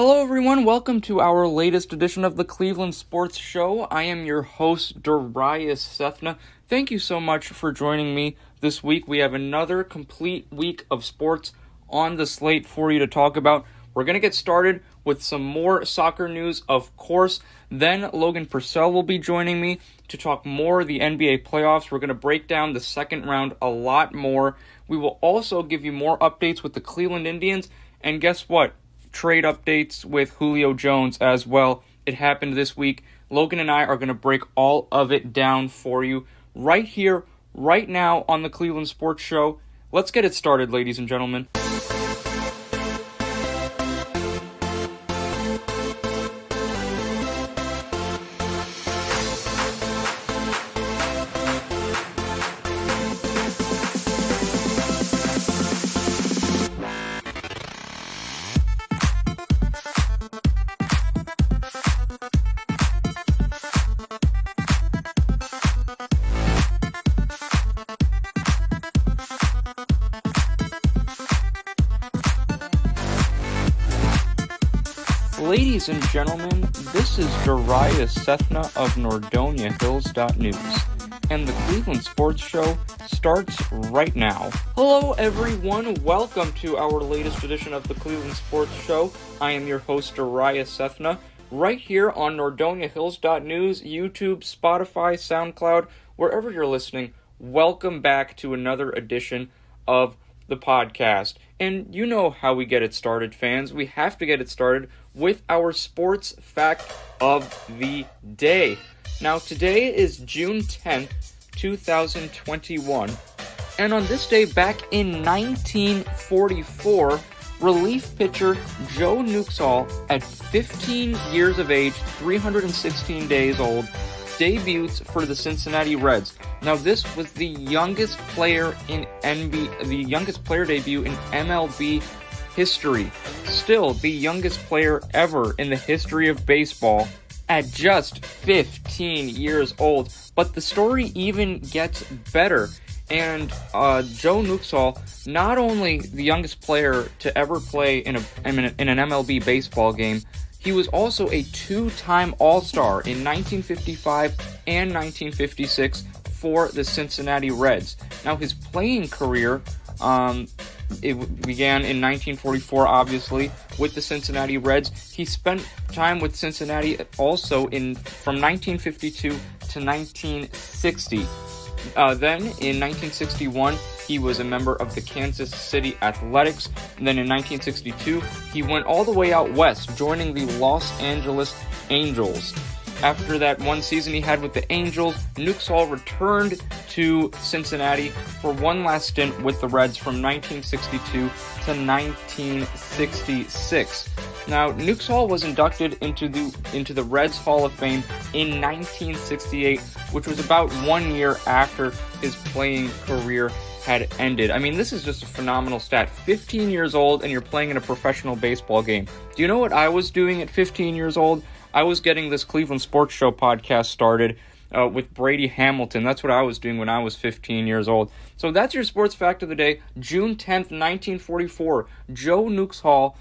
Hello everyone, welcome to our latest edition of the Cleveland Sports Show. I am your host, Darius Sethna. Thank you so much for joining me this week. We have another complete week of sports on the slate for you to talk about. We're going to get started with some more soccer news, of course. Then Logan Purcell will be joining me to talk more of the NBA playoffs. We're going to break down the second round a lot more. We will also give you more updates with the Cleveland Indians. And guess what? Trade updates with Julio Jones as well. It happened this week. Logan and I are going to break all of it down for you right here, right now on the Cleveland Sports Show. Let's get it started, ladies and gentlemen. Ladies and gentlemen, this is Darius Sethna of NordoniaHills.news, and the Cleveland Sports Show starts right now. Hello everyone, welcome to our latest edition of the Cleveland Sports Show. I am your host, Darius Sethna, right here on NordoniaHills.news, YouTube, Spotify, SoundCloud, wherever you're listening. Welcome back to another edition of the podcast. And you know how we get it started, fans. We have to get it started with our sports fact of the day. Now, today is June 10th, 2021. And on this day, back in 1944, relief pitcher Joe Nuxhall, at 15 years of age, 316 days old, debuts for the Cincinnati Reds. Now, this was the youngest player in the youngest player debut in MLB history. Still, the youngest player ever in the history of baseball at just 15 years old. But the story even gets better. And Joe Nuxhall, not only the youngest player to ever play in an MLB baseball game, he was also a two-time All-Star in 1955 and 1956 for the Cincinnati Reds. Now, his playing career, it began in 1944, obviously, with the Cincinnati Reds. He spent time with Cincinnati also from 1952 to 1960. Then, in 1961, he was a member of the Kansas City Athletics. And then in 1962, he went all the way out west, joining the Los Angeles Angels. After that one season he had with the Angels, Nuxhall returned to Cincinnati for one last stint with the Reds from 1962 to 1966. Now, Nuxhall was inducted into the Reds Hall of Fame in 1968, which was about 1 year after his playing career had ended. I mean, this is just a phenomenal stat. 15 years old and you're playing in a professional baseball game. Do you know what I was doing at 15 years old? I was getting this Cleveland Sports Show podcast started with Brady Hamilton. That's what I was doing when I was 15 years old. So that's your sports fact of the day. June 10th, 1944, Joe Nuxhall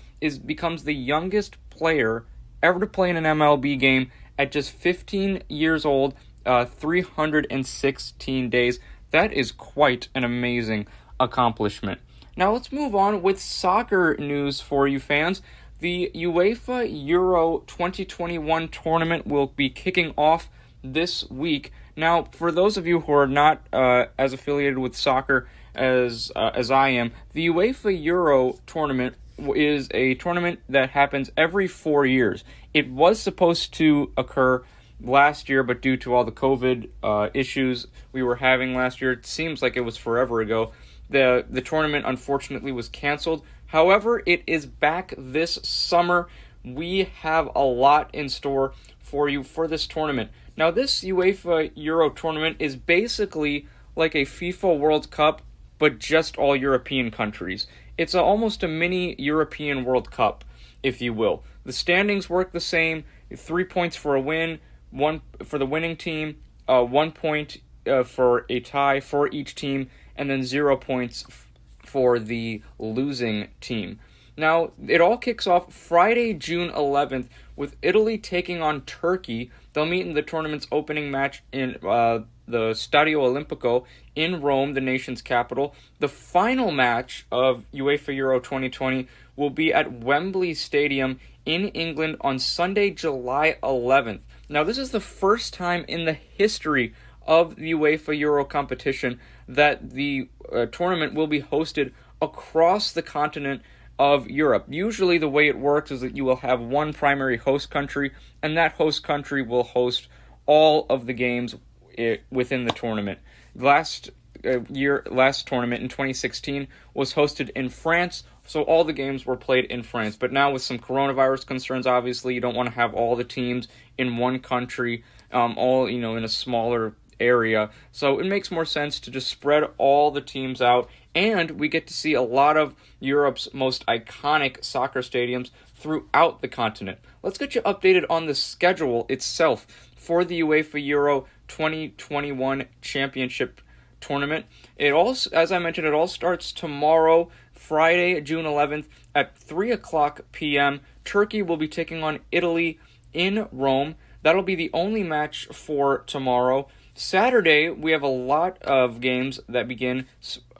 becomes the youngest player ever to play in an MLB game at just 15 years old, 316 days. That is quite an amazing accomplishment. Now let's move on with soccer news for you fans. The UEFA Euro 2021 tournament will be kicking off this week. Now, for those of you who are not as affiliated with soccer as I am, the UEFA Euro tournament is a tournament that happens every 4 years. It was supposed to occur last year, but due to all the COVID issues we were having last year, it seems like it was forever ago. The tournament, unfortunately, was canceled. However, it is back this summer. We have a lot in store for you for this tournament. Now, this UEFA Euro tournament is basically like a FIFA World Cup, but just all European countries. It's almost a mini European World Cup, if you will. The standings work the same. 3 points for a win, 1 for the winning team, 1 point for a tie for each team, and then 0 points for the losing team. Now, it all kicks off Friday, June 11th, with Italy taking on Turkey. They'll meet in the tournament's opening match in the Stadio Olimpico in Rome, the nation's capital. The final match of UEFA Euro 2020 will be at Wembley Stadium in England on Sunday, July 11th. Now, this is the first time in the history of the UEFA Euro competition that the tournament will be hosted across the continent of Europe. Usually the way it works is that you will have one primary host country, and that host country will host all of the games within the tournament. Last tournament in 2016 was hosted in France, so all the games were played in France. But now with some coronavirus concerns, obviously, you don't want to have all the teams in one country, all in a smaller area. So it makes more sense to just spread all the teams out, and we get to see a lot of Europe's most iconic soccer stadiums throughout the continent. Let's get you updated on the schedule itself for the UEFA Euro 2021 Championship Tournament. As I mentioned, it all starts tomorrow, Friday, June 11th at 3 o'clock p.m. Turkey will be taking on Italy in Rome. That'll be the only match for tomorrow. Saturday, we have a lot of games that begin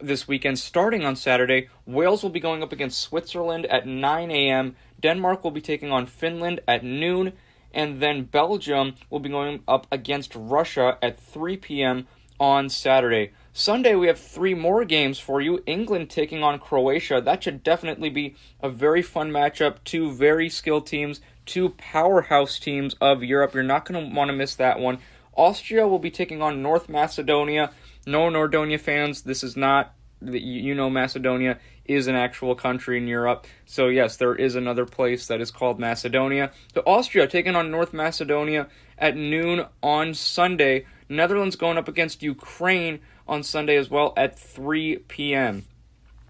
this weekend. Starting on Saturday, Wales will be going up against Switzerland at 9 a.m. Denmark will be taking on Finland at noon. And then Belgium will be going up against Russia at 3 p.m. on Saturday. Sunday, we have 3 more games for you. England taking on Croatia. That should definitely be a very fun matchup. 2 very skilled teams, 2 powerhouse teams of Europe. You're not going to want to miss that one. Austria will be taking on North Macedonia. No, Nordonia fans, this is not, Macedonia is an actual country in Europe. So yes, there is another place that is called Macedonia. So Austria taking on North Macedonia at noon on Sunday. Netherlands going up against Ukraine on Sunday as well at 3 p.m.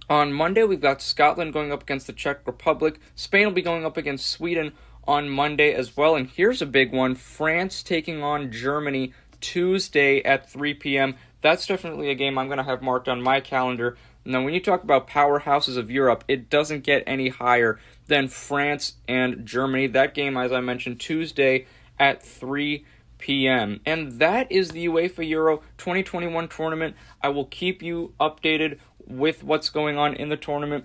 On Monday, we've got Scotland going up against the Czech Republic. Spain will be going up against Sweden on Monday as well. And here's a big one. France taking on Germany Tuesday at 3 p.m. That's definitely a game I'm going to have marked on my calendar. Now, when you talk about powerhouses of Europe, it doesn't get any higher than France and Germany. That game, as I mentioned, Tuesday at 3 p.m. And that is the UEFA Euro 2021 tournament. I will keep you updated with what's going on in the tournament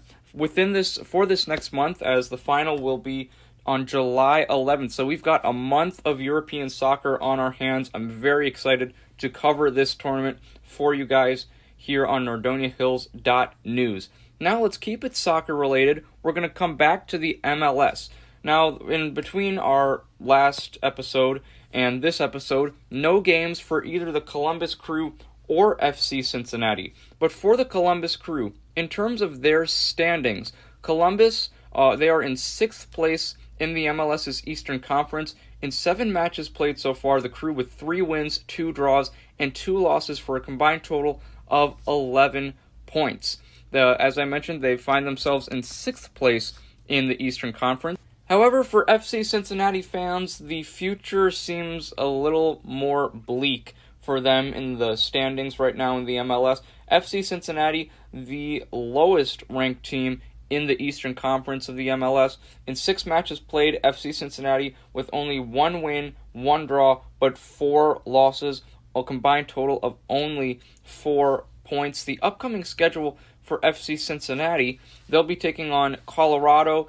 for this next month, as the final will be on July 11th. So we've got a month of European soccer on our hands. I'm very excited to cover this tournament for you guys here on NordoniaHills.news. Now let's keep it soccer related. We're going to come back to the MLS. Now, in between our last episode and this episode, no games for either the Columbus Crew or FC Cincinnati. But for the Columbus Crew, in terms of their standings, Columbus, they are in 6th place in the MLS's Eastern Conference. In 7 matches played so far, the Crew with 3 wins, 2 draws, and 2 losses for a combined total of 11 points. As I mentioned, they find themselves in 6th place in the Eastern Conference. However, for FC Cincinnati fans, the future seems a little more bleak for them in the standings right now in the MLS. FC Cincinnati, the lowest ranked team in the Eastern Conference of the MLS. In 6 matches played, FC Cincinnati with only 1 win, 1 draw, but 4 losses, a combined total of only 4 points. The upcoming schedule for FC Cincinnati, they'll be taking on Colorado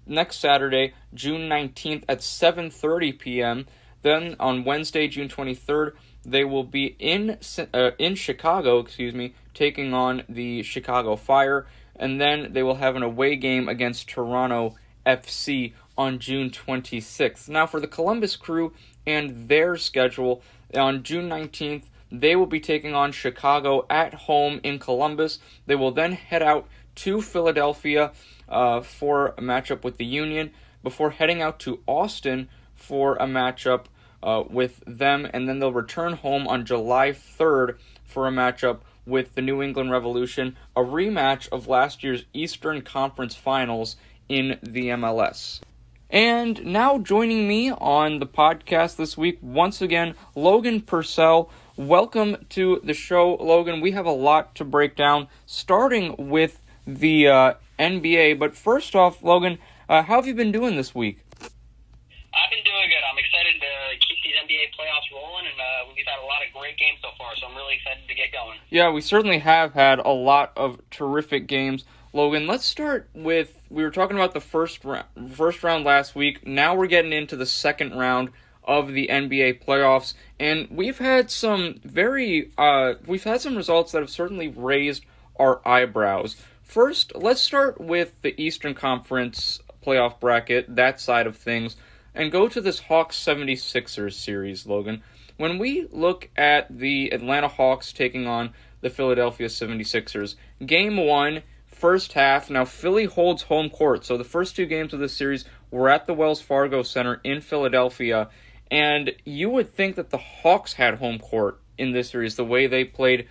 next Saturday, June 19th at 7:30 p.m. Then on Wednesday, June 23rd, they will be in Chicago, taking on the Chicago Fire. And then they will have an away game against Toronto FC on June 26th. Now for the Columbus Crew and their schedule, on June 19th, they will be taking on Chicago at home in Columbus. They will then head out to Philadelphia for a matchup with the Union before heading out to Austin for a matchup with them. And then they'll return home on July 3rd for a matchup with the New England Revolution, a rematch of last year's Eastern Conference Finals in the MLS. And now joining me on the podcast this week, once again, Logan Purcell. Welcome to the show, Logan. We have a lot to break down, starting with the NBA. But first off, Logan, how have you been doing this week? I've been doing good. I'm excited to keep these NBA playoffs rolling, and we've had a lot of great games so far, so I'm really excited to get going. Yeah, we certainly have had a lot of terrific games. Logan, let's start with, we were talking about the first round last week. Now we're getting into the second round of the NBA playoffs, and we've had some results that have certainly raised our eyebrows. First, let's start with the Eastern Conference playoff bracket, that side of things, and go to this Hawks 76ers series, Logan. When we look at the Atlanta Hawks taking on the Philadelphia 76ers, Game 1, first half, now Philly holds home court, so the first two games of this series were at the Wells Fargo Center in Philadelphia, and you would think that the Hawks had home court in this series, the way they played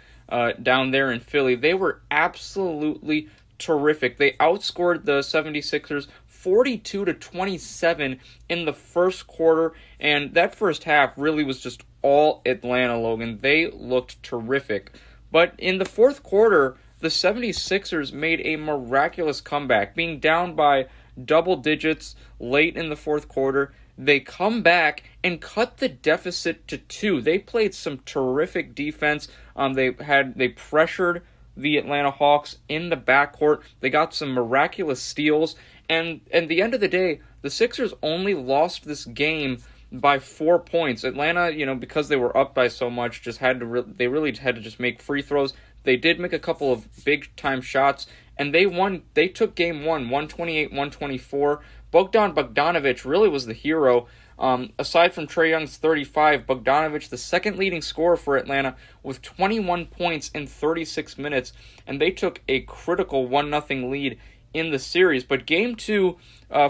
down there in Philly. They were absolutely terrific. They outscored the 76ers 42-27 in the first quarter, and that first half really was just all Atlanta, Logan. They looked terrific. But in the fourth quarter, the 76ers made a miraculous comeback, being down by double digits late in the fourth quarter. They come back and cut the deficit to 2. They played some terrific defense. They pressured the Atlanta Hawks in the backcourt. They got some miraculous steals. And at the end of the day, the Sixers only lost this game by 4 points. Atlanta, because they were up by so much, they really had to just make free throws. They did make a couple of big-time shots, and they won. They took Game 1, 128-124. Bogdan Bogdanović really was the hero. Aside from Trae Young's 35, Bogdanović, the second leading scorer for Atlanta, with 21 points in 36 minutes, and they took a critical 1-0 lead in the series. But Game 2,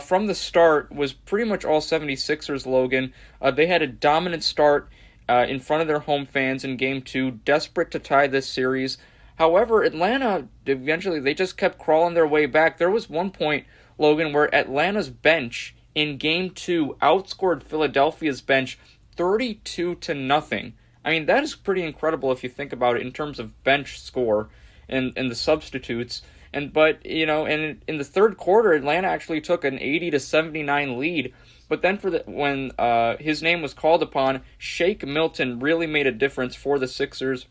from the start, was pretty much all 76ers, Logan. They had a dominant start in front of their home fans in Game 2, desperate to tie this series. However, Atlanta, eventually, they just kept crawling their way back. There was one point, Logan, where Atlanta's bench in Game 2 outscored Philadelphia's bench 32-0. I mean, that is pretty incredible if you think about it in terms of bench score and the substitutes. But in the third quarter, Atlanta actually took an 80-79 lead. But then when his name was called upon, Shake Milton really made a difference for the Sixers.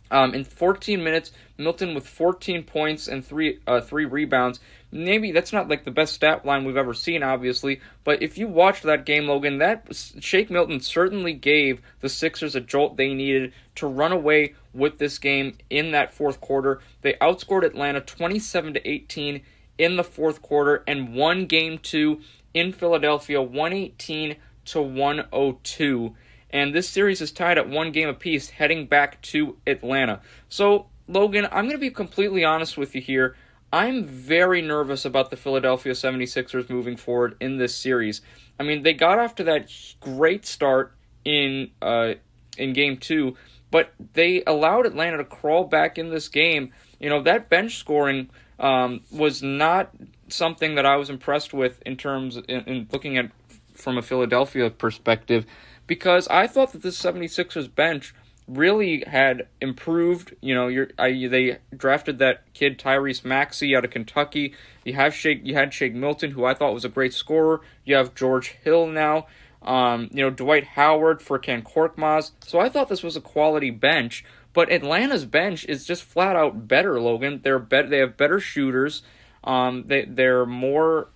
In 14 minutes, Milton with 14 points and three rebounds. Maybe that's not like the best stat line we've ever seen, obviously, but if you watched that game, Logan, that Shake Milton certainly gave the Sixers a jolt they needed to run away with this game in that fourth quarter. They outscored Atlanta 27-18 in the fourth quarter and won Game 2 in Philadelphia 118-102. And this series is tied at 1 game apiece heading back to Atlanta. So, Logan, I'm going to be completely honest with you here. I'm very nervous about the Philadelphia 76ers moving forward in this series. I mean, they got off to that great start in Game 2, but they allowed Atlanta to crawl back in this game. That bench scoring was not something that I was impressed with in looking at from a Philadelphia perspective, because I thought that this 76ers bench really had improved. They drafted that kid Tyrese Maxey out of Kentucky. You had Shake Milton, who I thought was a great scorer. You have George Hill now. Dwight Howard for Ken Korkmaz. So I thought this was a quality bench. But Atlanta's bench is just flat out better, Logan. They have better shooters. They're more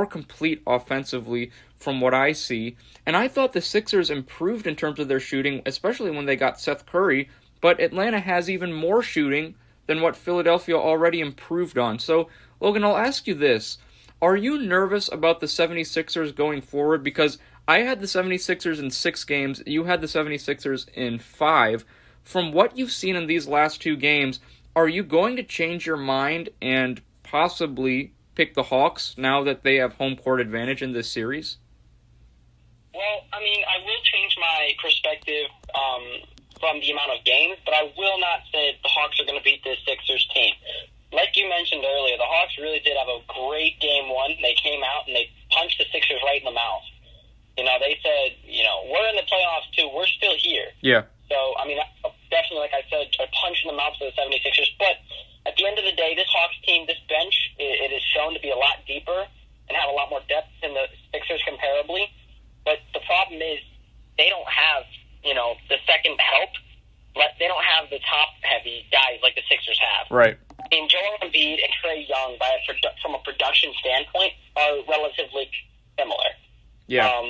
complete offensively from what I see. And I thought the Sixers improved in terms of their shooting, especially when they got Seth Curry, but Atlanta has even more shooting than what Philadelphia already improved on. So, Logan, I'll ask you this. Are you nervous about the 76ers going forward? Because I had the 76ers in 6 games, you had the 76ers in 5. From what you've seen in these last 2 games, are you going to change your mind and possibly pick the Hawks now that they have home court advantage in this series? Well, I mean, I will change my perspective from the amount of games, but I will not say the Hawks are going to beat this Sixers team. Like you mentioned earlier, the Hawks really did have a great Game 1. They came out and they punched the Sixers right in the mouth. They said, we're in the playoffs too. We're still here. Yeah. So, I mean, definitely, like I said, a punch in the mouth for the 76ers. But at the end of the day, this Hawks team, this bench, relatively similar. Yeah.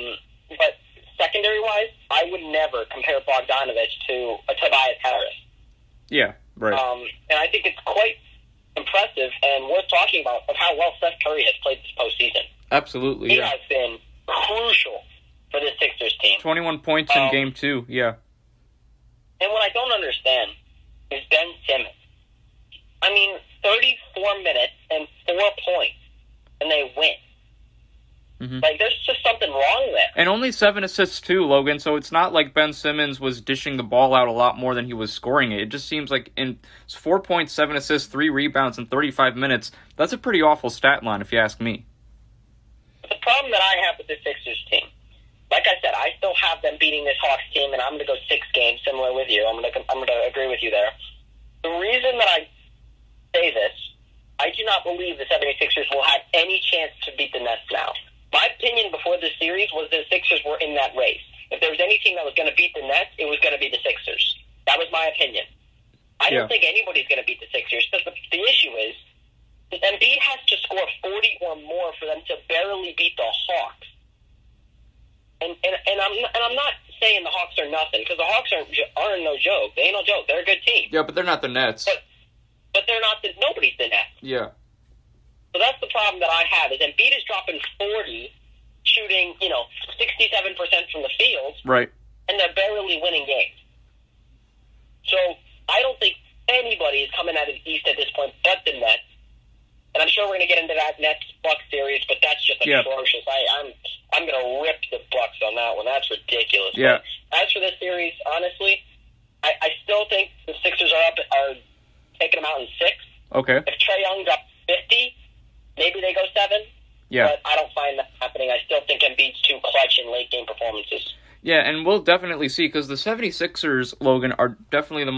But secondary-wise, I would never compare Bogdanovich to a Tobias Harris. Yeah, right. And I think it's quite impressive and worth talking about of how well Steph Curry has played this postseason. Absolutely, He yeah. has been crucial for this Sixers team. 21 points in Game 2, yeah. And what I don't understand is Ben Simmons. I mean, 34 minutes and 4 points, and they win. Mm-hmm. Like, there's just something wrong there. And only 7 assists too, Logan, so it's not like Ben Simmons was dishing the ball out a lot more than he was scoring it. It just seems like in 4 points, 7 assists, 3 rebounds in 35 minutes, that's a pretty awful stat line if you ask me. The problem that I have with the Sixers team, like I said, I still have them beating this Hawks team, and I'm going to go 6 games, similar with you. I'm going to agree with you there. The reason that I say this, I do not believe the 76ers will have any chance to beat the Nets now. My opinion before this series was the Sixers were in that race. If there was any team that was going to beat the Nets, it was going to be the Sixers. That was my opinion. I don't think anybody's going to beat the Sixers, because the issue is Embiid has to score 40 or more for them to barely beat the Hawks. And I'm not saying the Hawks are nothing, because the Hawks aren't no joke. They ain't no joke. They're a good team. Yeah, but they're not the Nets. But they're not nobody's the Nets. Yeah. So that's the problem that I have, is Embiid is dropping 40, shooting, 67% from the field. Right. And they're barely winning games. So I don't think anybody is coming out of the East at this point but the Nets. And I'm sure we're going to get into that Nets-Bucks series, but that's just atrocious. I'm going to rip the Bucks on that one. That's ridiculous. Yeah. But as for this series, honestly, I still think the Sixers are taking them out in 6. Okay. If Trae Young got 50, maybe they go 7. Yeah. But I don't find that happening. I still think Embiid's too clutch in late-game performances. Yeah, and we'll definitely see, because the 76ers, Logan, are definitely the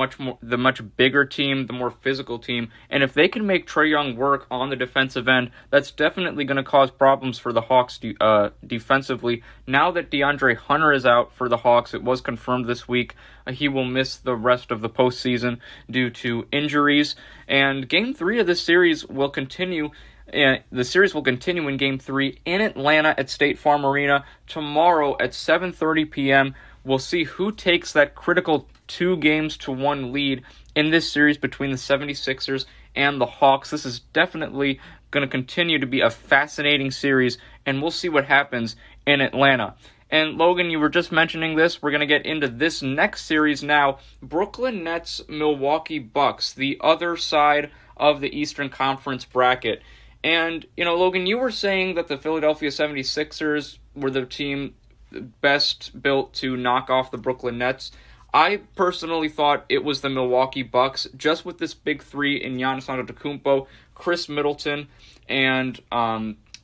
much bigger team, the more physical team, and if they can make Trae Young work on the defensive end, that's definitely going to cause problems for the Hawks defensively. Now that DeAndre Hunter is out for the Hawks, it was confirmed this week, he will miss the rest of the postseason due to injuries, and Game 3 of this series will continue. The series will continue in Game 3 in Atlanta at State Farm Arena tomorrow at 7:30 p.m. We'll see who takes that critical 2-1 lead in this series between the 76ers and the Hawks. This is definitely going to continue to be a fascinating series, and we'll see what happens in Atlanta. And Logan, you were just mentioning this. We're going to get into this next series now. Brooklyn Nets, Milwaukee Bucks, the other side of the Eastern Conference bracket. And, Logan, you were saying that the Philadelphia 76ers were the team best built to knock off the Brooklyn Nets. I personally thought it was the Milwaukee Bucks, just with this big 3 in Giannis Antetokounmpo, Chris Middleton, and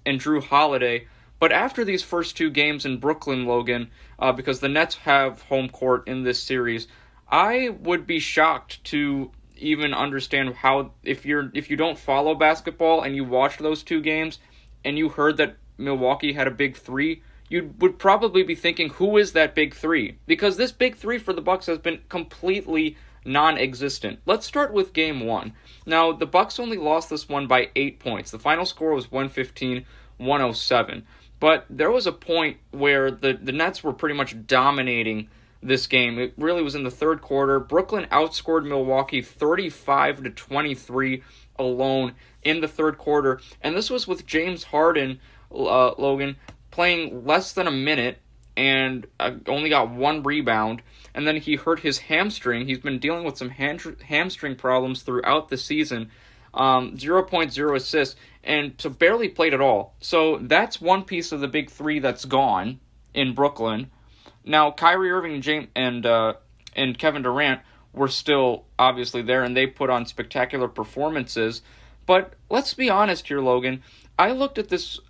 Drew Holiday. But after these first 2 games in Brooklyn, Logan, because the Nets have home court in this series, I would be shocked to even understand how, if you don't follow basketball and you watched those 2 games and you heard that Milwaukee had a big 3, you would probably be thinking, who is that big 3? Because this big 3 for the Bucks has been completely non-existent. Let's start with Game 1. Now, the Bucks only lost this one by 8 points. The final score was 115-107. But there was a point where the Nets were pretty much dominating this game. It really was in the third quarter. Brooklyn outscored Milwaukee 35-23 alone in the third quarter, and this was with James Harden, Logan, playing less than a minute and only got 1 rebound, and then he hurt his hamstring. He's been dealing with some hamstring problems throughout the season. 0.0 assists, and so barely played at all. So that's one piece of the big 3 that's gone in Brooklyn. Now, Kyrie Irving and Kevin Durant were still obviously there, and they put on spectacular performances. But let's be honest here, Logan. I looked at this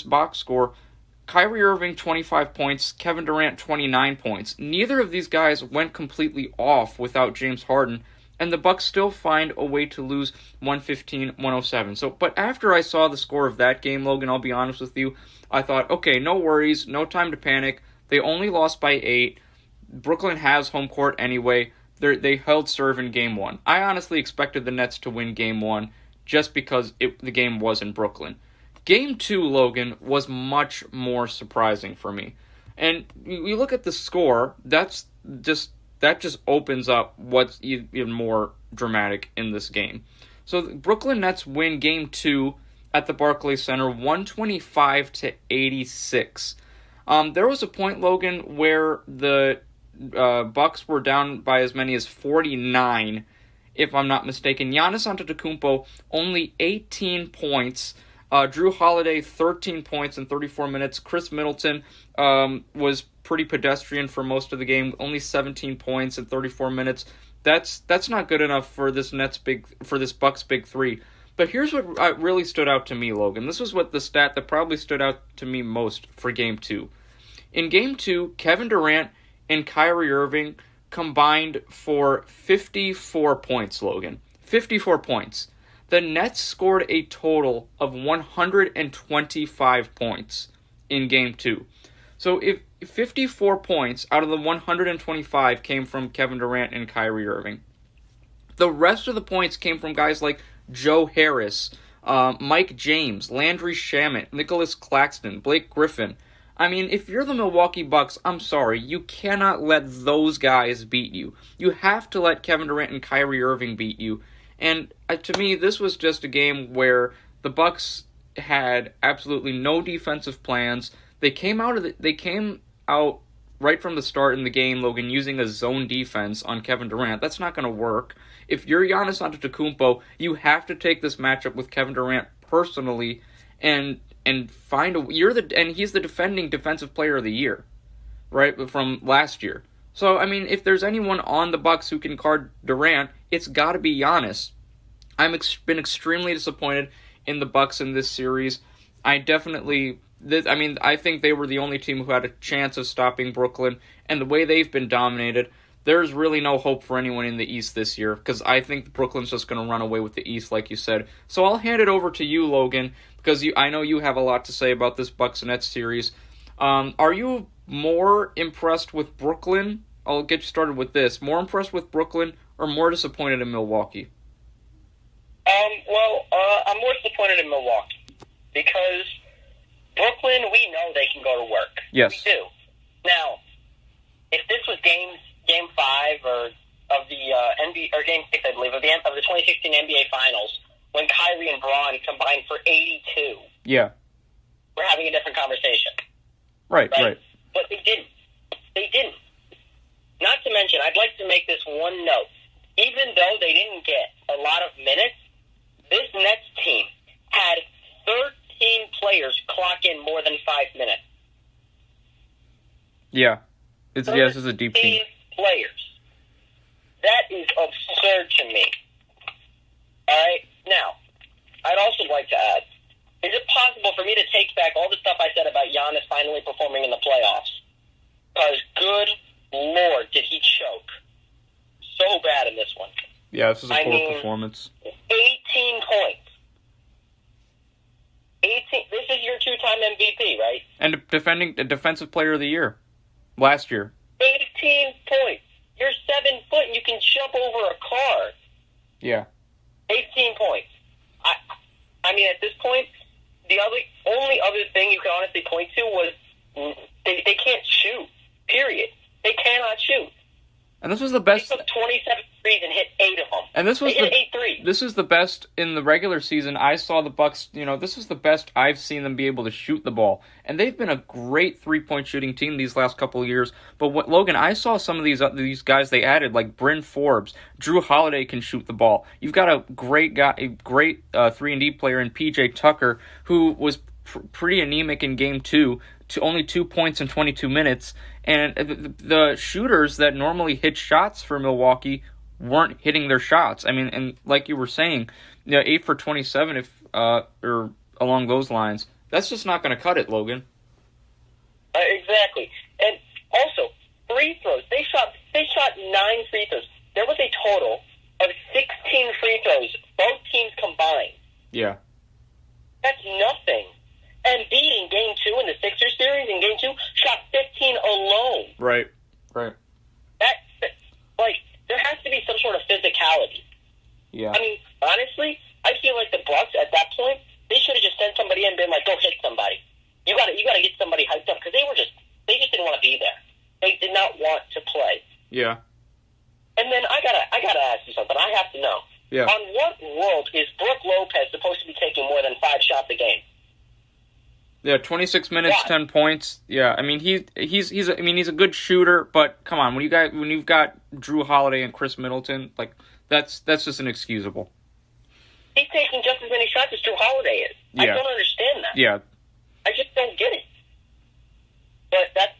box score. Kyrie Irving, 25 points. Kevin Durant, 29 points. Neither of these guys went completely off without James Harden, and the Bucks still find a way to lose 115-107. So, but after I saw the score of that game, Logan, I'll be honest with you, I thought, okay, no worries, no time to panic. They only lost by 8. Brooklyn has home court anyway. They held serve in Game 1. I honestly expected the Nets to win Game 1 just because the game was in Brooklyn. Game 2, Logan, was much more surprising for me. And you look at the score, that just opens up what's even more dramatic in this game. So the Brooklyn Nets win Game 2 at the Barclays Center, 125-86. There was a point, Logan, where the Bucks were down by as many as 49, if I'm not mistaken. Giannis Antetokounmpo, only 18 points. Drew Holiday, 13 points in 34 minutes. Chris Middleton was pretty pedestrian for most of the game, only 17 points in 34 minutes. That's not good enough for this Bucks big three. But here's what really stood out to me, Logan. This was the stat that probably stood out to me most for Game 2. In Game 2, Kevin Durant and Kyrie Irving combined for 54 points, Logan. 54 points. The Nets scored a total of 125 points in Game 2. So if 54 points out of the 125 came from Kevin Durant and Kyrie Irving, the rest of the points came from guys like Joe Harris, Mike James, Landry Shamet, Nicholas Claxton, Blake Griffin. I mean, if you're the Milwaukee Bucks, I'm sorry, you cannot let those guys beat you. You have to let Kevin Durant and Kyrie Irving beat you. And to me, this was just a game where the Bucks had absolutely no defensive plans. They came out right from the start in the game, Logan, using a zone defense on Kevin Durant. That's not going to work. If you're Giannis Antetokounmpo, you have to take this matchup with Kevin Durant personally and find and he's the defending defensive player of the year, right, from last year. So, I mean, if there's anyone on the Bucks who can guard Durant, it's got to be Giannis. Been extremely disappointed in the Bucks in this series. I think they were the only team who had a chance of stopping Brooklyn, and the way they've been dominated, there's really no hope for anyone in the East this year, because I think Brooklyn's just going to run away with the East, like you said. So I'll hand it over to you, Logan, because I know you have a lot to say about this Bucks-Nets series. Are you more impressed with Brooklyn? I'll get you started with this. More impressed with Brooklyn or more disappointed in Milwaukee? I'm more disappointed in Milwaukee because Brooklyn, we know they can go to work. Yes. We do. Now, if this was Game 5 of the NBA or Game 6, I believe, of the 2016 NBA Finals, when Kyrie and Braun combined for 82, yeah, we're having a different conversation. Right. But they didn't. Not to mention, I'd like to make this one note. Even though they didn't get a lot of minutes, this Nets team had 13 players clock in more than 5 minutes. Yeah. This is a deep team. 13 players. That is absurd to me. All right? Now, I'd also like to add, is it possible for me to take back all the stuff I said about Giannis finally performing in the playoffs? Because good Lord, did he choke so bad in this one. Yeah, this is a poor performance. 18 points. 18. This is your two-time MVP, right? And defending the defensive player of the year last year. 18 points. You're 7 foot and you can jump over a car. Yeah. 18 points. I mean, at this point, the only other thing you can honestly point to was they can't shoot. Period. They cannot shoot. And this was the best. They took 27 threes and hit 8 of them. And this was they hit 8 threes. This is the best in the regular season. I saw the Bucks. This is the best I've seen them be able to shoot the ball. And they've been a great 3-point shooting team these last couple of years. But Logan, I saw some of these guys they added, like Bryn Forbes, Drew Holiday can shoot the ball. You've got a great 3-and-D player in PJ Tucker, who was pretty anemic in Game 2. To only 2 points in 22 minutes, and the shooters that normally hit shots for Milwaukee weren't hitting their shots. I mean, and like you were saying, 8 for 27, or along those lines, that's just not going to cut it, Logan. Exactly, and also free throws. They shot 9 free throws. There was a total of 16 free throws, both teams combined. Yeah, that's nothing. And beating Game 2 in the Sixers series, in Game 2, shot 15 alone. Right. There has to be some sort of physicality. Yeah. I mean, honestly, I feel like the Bucks, at that point, they should have just sent somebody in and been like, got to get somebody hyped up because they just didn't want to be there. They did not want to play. Yeah. And then I gotta ask you something. I have to know. Yeah. On what world is Brooke Lopez supposed to be taking more than 5 shots a game? Yeah, 26 minutes, 10 points. Yeah, I mean he's a good shooter, but come on, when you've got Drew Holiday and Chris Middleton, like that's just inexcusable. He's taking just as many shots as Drew Holiday is. Yeah. I don't understand that. Yeah. I just don't get it. But that's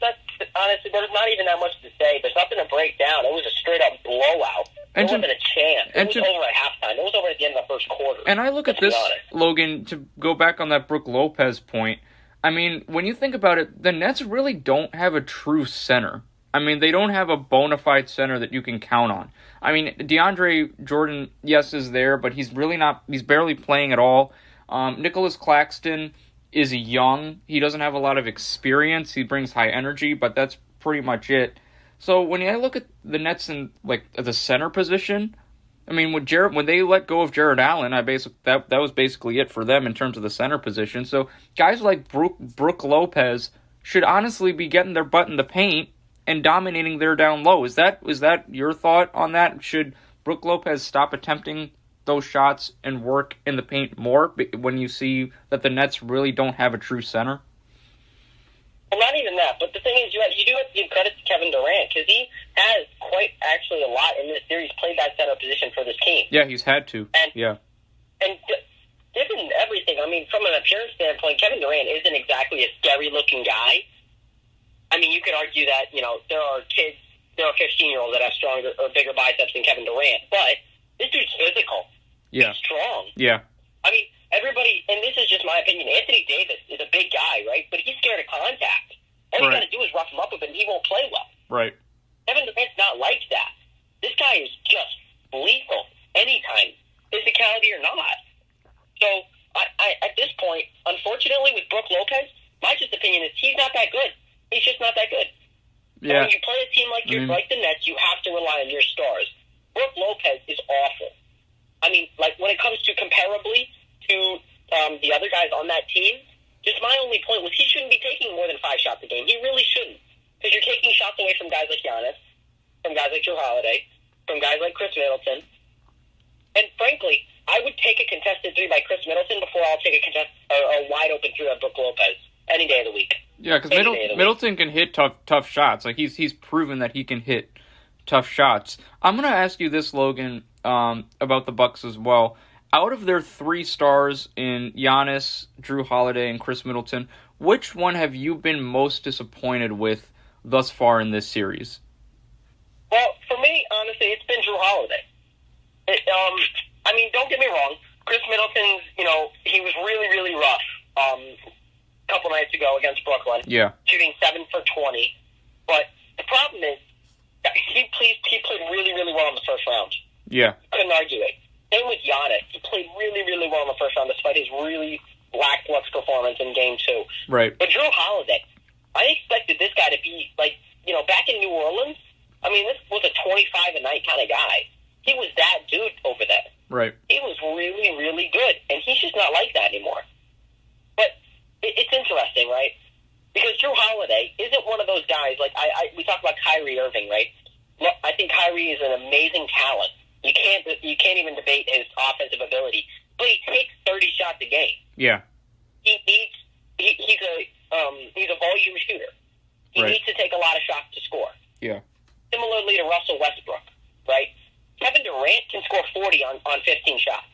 honestly, there's not even that much to say. There's nothing to break down. It was a straight up blowout. There wasn't a chance. It was over at halftime. It was over at the end of the first quarter. And I look at this, Logan, to go back on that Brooke Lopez point. I mean, when you think about it, the Nets really don't have a true center. I mean, they don't have a bona fide center that you can count on. I mean, DeAndre Jordan, yes, is there, but he's really not. He's barely playing at all. Nicholas Claxton is young. He doesn't have a lot of experience. He brings high energy, but that's pretty much it. So when I look at the Nets in like the center position, I mean, when they let go of Jared Allen, that was basically it for them in terms of the center position. So guys like Brooke Lopez should honestly be getting their butt in the paint and dominating there down low. Is that your thought on that? Should Brooke Lopez stop attempting those shots and work in the paint more when you see that the Nets really don't have a true center? Well, not even that, but the thing is, you do have to give credit to Kevin Durant, because he has quite actually a lot in this series played that center position for this team. Yeah, he's had to. And given everything, I mean, from an appearance standpoint, Kevin Durant isn't exactly a scary-looking guy. I mean, you could argue that, there are 15-year-olds that have stronger or bigger biceps than Kevin Durant, but this dude's physical. Yeah. He's strong. Yeah. I mean, everybody, and this is just my opinion, Anthony Davis is a big guy, right? But he's scared of contact. All you got to do is rough him up with it, and he won't play well. Right. Kevin Durant's not like that. This guy is just lethal anytime, physicality or not. So, I at this point, unfortunately, with Brooke Lopez, my just opinion is he's not that good. He's just not that good. Yeah. So when you play a team like like the Nets, you have to rely on your stars. Brooke Lopez is awful. I mean, like, when it comes to comparably to the other guys on that team, just my only point was he shouldn't be taking more than 5 shots a game. He really shouldn't. Because you're taking shots away from guys like Giannis, from guys like Drew Holiday, from guys like Chris Middleton. And frankly, I would take a contested 3 by Chris Middleton before I'll take a wide-open 3 by Brooke Lopez any day of the week. Yeah, because Middleton can hit tough shots. Like, he's proven that he can hit tough shots. I'm going to ask you this, Logan, about the Bucks as well. Out of their 3 stars in Giannis, Drew Holiday, and Chris Middleton, which one have you been most disappointed with thus far in this series? Well, for me, honestly, it's been Drew Holiday. I mean, don't get me wrong. Chris Middleton's, he was really, really rough a couple nights ago against Brooklyn. Yeah. Shooting 7 for 20. But the problem is, he played really, really well in the first round. Yeah. Couldn't argue it. Same with Giannis. He played really, really well in the first round despite his really lackluster performance in Game 2. Right. But Drew Holiday, I expected this guy to be, back in New Orleans, I mean, this was a 25-a-night kind of guy. He was that dude over there. Right. He was really, really good, and he's just not like that anymore. But it's interesting, right? Because Drew Holiday isn't one of those guys, we talk about Kyrie Irving, right? I think Kyrie is an amazing talent. You can't even debate his offensive ability, but he takes 30 shots a game. Yeah. He's a volume shooter. He needs to take a lot of shots to score. Yeah. Similarly to Russell Westbrook, right? Kevin Durant can score 40 on 15 shots.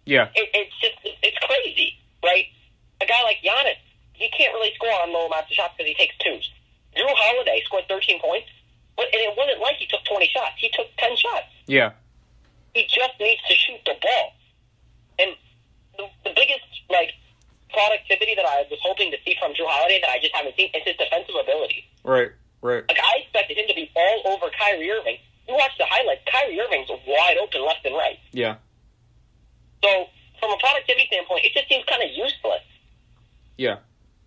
Yeah. It's crazy, right? A guy like Giannis, he can't really score on low amounts of shots because he takes 2s. Drew Holiday scored 13 points. And it wasn't like he took 20 shots. He took 10 shots. Yeah. He just needs to shoot the ball. And the biggest, productivity that I was hoping to see from Drew Holiday that I just haven't seen is his defensive ability. Right. I expected him to be all over Kyrie Irving. You watch the highlights, Kyrie Irving's wide open left and right. Yeah. So, from a productivity standpoint, it just seems kind of useless. Yeah.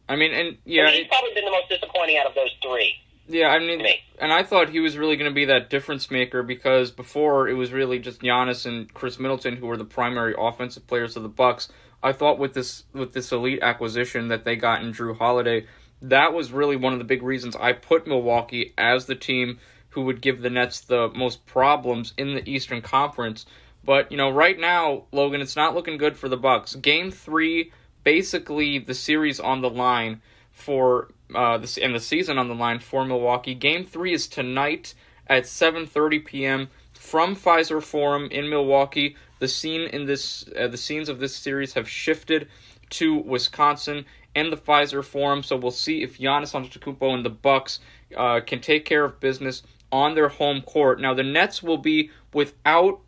I mean, and yeah. He's probably been the most disappointing out of those 3. Yeah, I mean, and I thought he was really going to be that difference maker because before it was really just Giannis and Chris Middleton who were the primary offensive players of the Bucks. I thought with this elite acquisition that they got in Drew Holiday, that was really one of the big reasons I put Milwaukee as the team who would give the Nets the most problems in the Eastern Conference. But, right now, Logan, it's not looking good for the Bucks. Game 3, basically the series on the line for and the season on the line for Milwaukee. Game 3 is tonight at 7:30 p.m. from Pfizer Forum in Milwaukee. The scenes of this series have shifted to Wisconsin and the Pfizer Forum, so we'll see if Giannis Antetokounmpo and the Bucks can take care of business on their home court. Now, the Nets will be without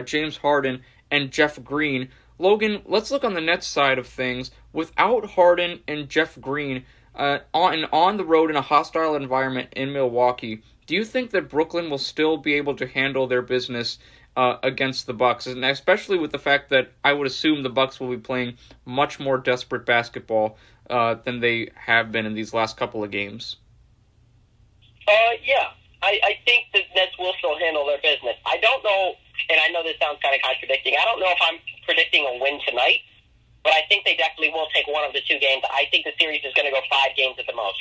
James Harden and Jeff Green. Logan, let's look on the Nets side of things. Without Harden and Jeff Green on the road in a hostile environment in Milwaukee, do you think that Brooklyn will still be able to handle their business against the Bucks, and especially with the fact that I would assume the Bucks will be playing much more desperate basketball than they have been in these last couple of games? Yeah. I think the Nets will still handle their business. I don't know, and I know this sounds kind of contradicting, I don't know if I'm predicting a win tonight, but I think they definitely will take one of the two games. I think the series is going to go 5 games at the most.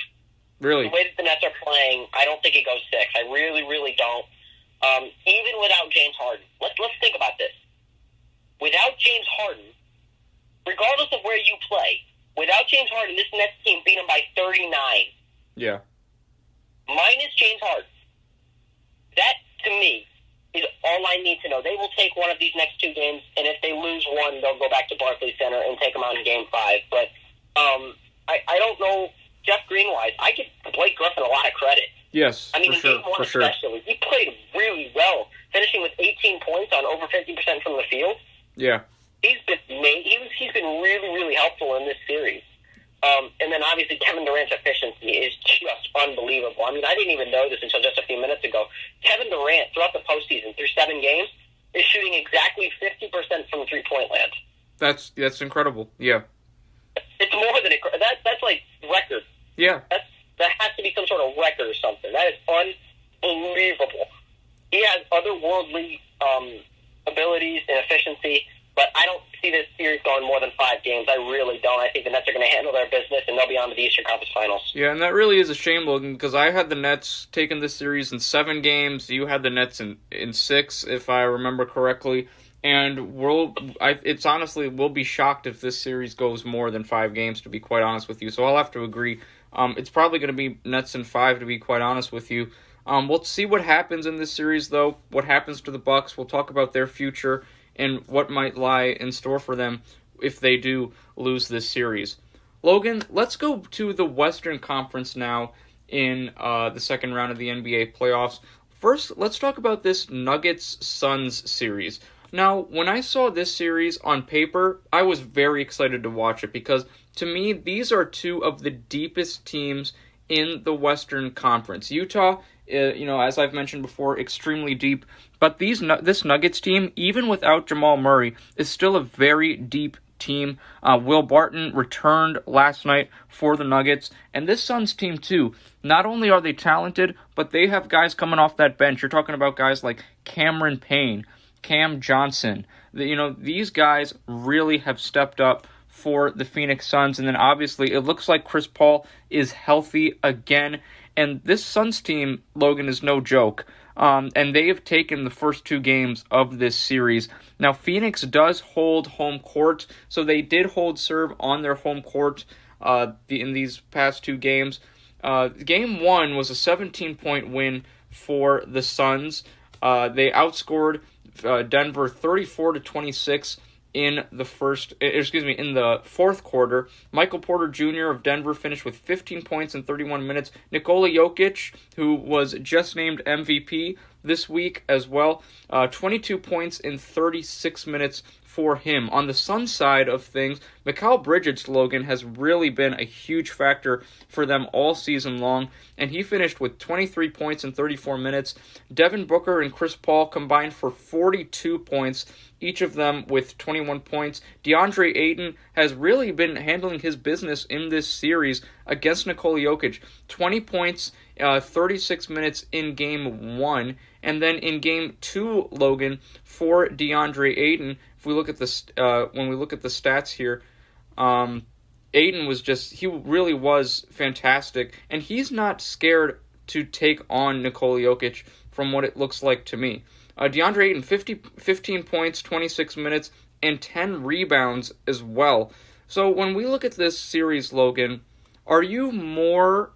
Really? The way that the Nets are playing, I don't think it goes 6. I really, really don't. Even without James Harden. Let's think about this. Without James Harden, regardless of where you play, without James Harden, this Nets team beat them by 39. Yeah. Minus James Harden. That, to me, is all I need to know. They will take one of these next 2 games, and if they lose one, they'll go back to Barclays Center and take them out in Game 5. But I don't know, Jeff Green-wise, I give Blake Griffin a lot of credit. Yes, I mean, in Game 1 especially, he played really well, finishing with 18 points on over 50% from the field. Yeah. He's been really, really helpful in this series. And then obviously Kevin Durant's efficiency is just unbelievable. I mean, I didn't even know this until just a few minutes ago. Kevin Durant, throughout the postseason, through 7 games, is shooting exactly 50% from three-point land. That's incredible. Yeah. It's more than that's like record. Yeah. That has to be some sort of record or something. That is unbelievable. He has otherworldly abilities and efficiency, but I don't see this series going more than 5 games. I really don't. I think the Nets are going to handle their business, and they'll be on to the Eastern Conference Finals. Yeah, and that really is a shame, Logan, because I had the Nets taking this series in 7 games. You had the Nets in 6, if I remember correctly. And we'll be shocked if this series goes more than 5 games, to be quite honest with you. So I'll have to agree. It's probably going to be Nets in 5, to be quite honest with you. We'll see what happens in this series, though. What happens to the Bucks. We'll talk about their future and what might lie in store for them if they do lose this series. Logan, let's go to the Western Conference now in the second round of the NBA playoffs. First, let's talk about this Nuggets-Suns series. Now, when I saw this series on paper, I was very excited to watch it because, to me, these are 2 of the deepest teams in the Western Conference. Utah, as I've mentioned before, extremely deep, but this Nuggets team, even without Jamal Murray, is still a very deep team. Will Barton returned last night for the Nuggets, and this Suns team, too. Not only are they talented, but they have guys coming off that bench. You're talking about guys like Cameron Payne, Cam Johnson. These guys really have stepped up for the Phoenix Suns. And then obviously it looks like Chris Paul is healthy again. And this Suns team, Logan, is no joke. And they have taken the first 2 games of this series. Now, Phoenix does hold home court. So they did hold serve on their home court in these past 2 games. Game 1 was a 17-point win for the Suns. They outscored Denver 34-26 in the fourth quarter. Michael Porter Jr. of Denver finished with 15 points in 31 minutes. Nikola Jokic, who was just named MVP this week as well, 22 points in 36 minutes for him. On the Suns side of things, Mikal Bridges, Logan, has really been a huge factor for them all season long, and he finished with 23 points in 34 minutes. Devin Booker and Chris Paul combined for 42 points, each of them with 21 points. DeAndre Ayton has really been handling his business in this series against Nikola Jokic. 20 points, 36 minutes in Game 1. And then in Game 2, Logan, for DeAndre Ayton, if we look at this, when we look at the stats here, Ayton he really was fantastic, and he's not scared to take on Nikola Jokic from what it looks like to me. DeAndre Ayton, 15 points, 26 minutes, and 10 rebounds as well. So when we look at this series, Logan, are you more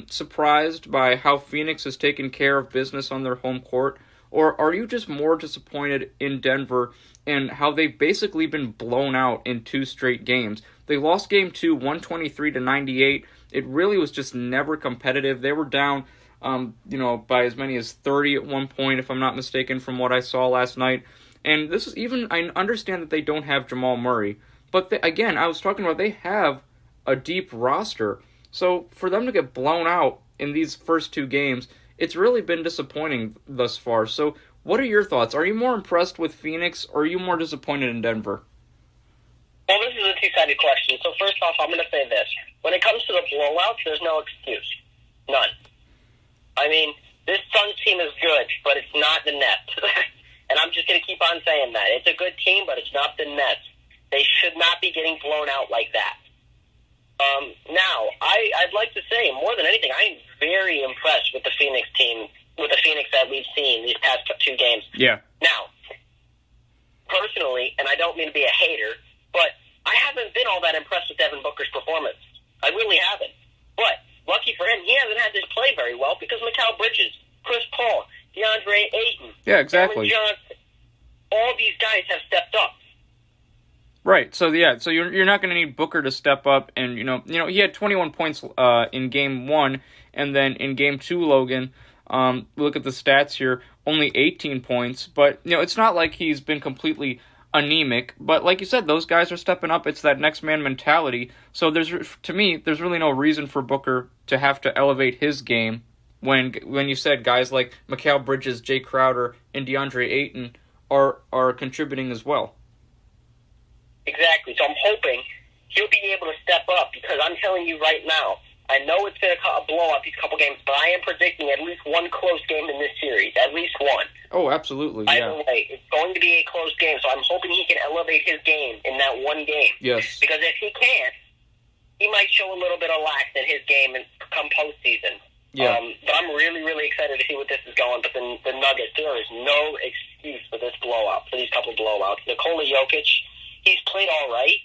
surprised by how Phoenix has taken care of business on their home court, or are you just more disappointed in Denver and how they've basically been blown out in 2 straight games? They lost Game 2, 123-98. It really was just never competitive. They were down, by as many as 30 at one point, if I'm not mistaken, from what I saw last night. And this is I understand that they don't have Jamal Murray, but again, I was talking about they have a deep roster. So for them to get blown out in these first 2 games, it's really been disappointing thus far. So what are your thoughts? Are you more impressed with Phoenix, or are you more disappointed in Denver? Well, this is a two-sided question. So first off, I'm going to say this. When it comes to the blowouts, there's no excuse. None. I mean, this Suns team is good, but it's not the Nets. And I'm just going to keep on saying that. It's a good team, but it's not the Nets. They should not be getting blown out like that. Now, I'd like to say, more than anything, I am very impressed with the Phoenix team, with the Phoenix that we've seen these past 2 games. Yeah. Now, personally, and I don't mean to be a hater, but I haven't been all that impressed with Devin Booker's performance. I really haven't. But, lucky for him, he hasn't had to play very well because Mikal Bridges, Chris Paul, DeAndre Ayton, yeah, exactly. Johnson, all these guys have stepped up. Right. So you're not going to need Booker to step up, and he had 21 points in Game 1, and then in Game 2, Logan, look at the stats here, only 18 points, but it's not like he's been completely anemic. But like you said, those guys are stepping up. It's that next man mentality. So there's really no reason for Booker to have to elevate his game when you said guys like Mikal Bridges, Jay Crowder, and DeAndre Ayton are contributing as well. Exactly. So I'm hoping he'll be able to step up, because I'm telling you right now, I know it's been a blowout these couple games, but I am predicting at least one close game in this series. At least one. Oh, absolutely. Yeah. Either way, it's going to be a close game, so I'm hoping he can elevate his game in that one game. Yes. Because if he can't, he might show a little bit of lax in his game and come postseason. Yeah. But I'm really, really excited to see what this is going. But the Nuggets, there is no excuse for this blowout, for these couple blowouts. Nikola Jokic, he's played all right.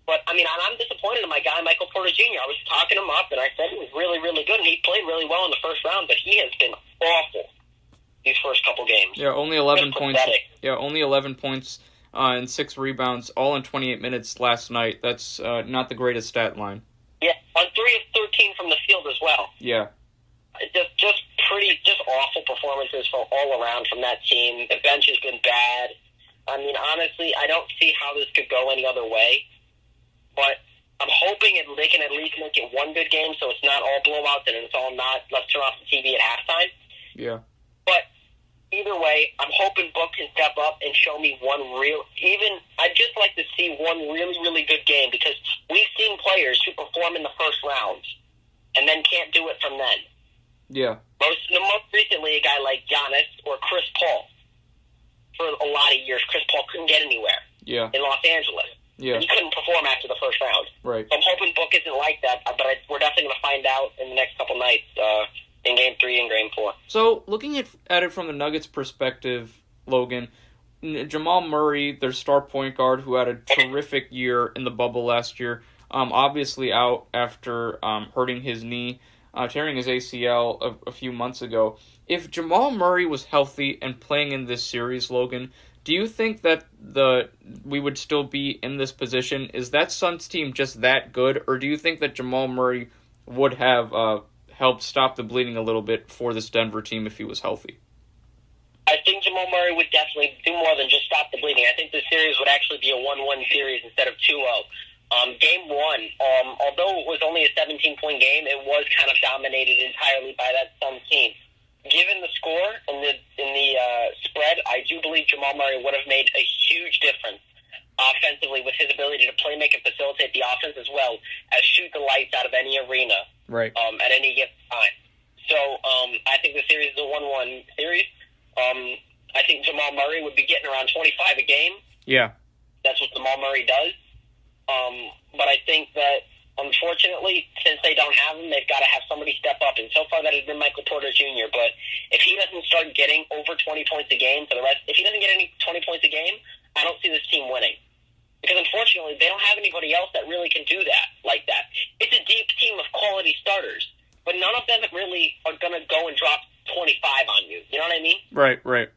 But, I mean, I'm disappointed in my guy, Michael Porter Jr. I was talking him up, and I said he was really, really good, and he played really well in the first round, but he has been awful these first couple games. Yeah, only 11 points. Pathetic. Yeah, only 11 points and 6 rebounds, all in 28 minutes last night. That's not the greatest stat line. Yeah, on 3 of 13 from the field as well. Yeah. Just awful performances from all around from that team. The bench has been bad. I mean, honestly, I don't see how this could go any other way. But I'm hoping they can at least make it one good game, so it's not all blowouts and it's all not let's turn off the TV at halftime. Yeah. But either way, I'm hoping Book can step up and show me I'd just like to see one really, really good game, because we've seen players who perform in the first round and then can't do it from then. Yeah. Most recently, a guy like Giannis or Chris Paul. For a lot of years, Chris Paul couldn't get anywhere. Yeah. In Los Angeles. Yeah. He couldn't perform after the first round. Right. So I'm hoping Book isn't like that, but we're definitely going to find out in the next couple nights in Game 3 and Game 4. So, looking at it from the Nuggets' perspective, Logan, Jamal Murray, their star point guard, who had a terrific year in the bubble last year, obviously out after hurting his knee, tearing his ACL a few months ago. If Jamal Murray was healthy and playing in this series, Logan, do you think that we would still be in this position? Is that Suns team just that good, or do you think that Jamal Murray would have helped stop the bleeding a little bit for this Denver team if he was healthy? I think Jamal Murray would definitely do more than just stop the bleeding. I think the series would actually be a 1-1 series instead of 2-0. Game 1, although it was only a 17-point game, it was kind of dominated entirely by that Suns team. Given the score and the spread, I do believe Jamal Murray would have made a huge difference offensively with his ability to play, make, and facilitate the offense, as well as shoot the lights out of any arena at any given time. So I think the series is a 1-1 series. I think Jamal Murray would be getting around 25 a game. Yeah. That's what Jamal Murray does. But I think that, unfortunately, since they don't have him, they've got to have somebody step up. And so far, that has been Michael Porter Jr. But if he doesn't start getting over 20 points a game for the rest, if he doesn't get any 20 points a game, I don't see this team winning. Because unfortunately, they don't have anybody else that really can do that like that. It's a deep team of quality starters, but none of them really are going to go and drop 25 on you. You know what I mean? Right.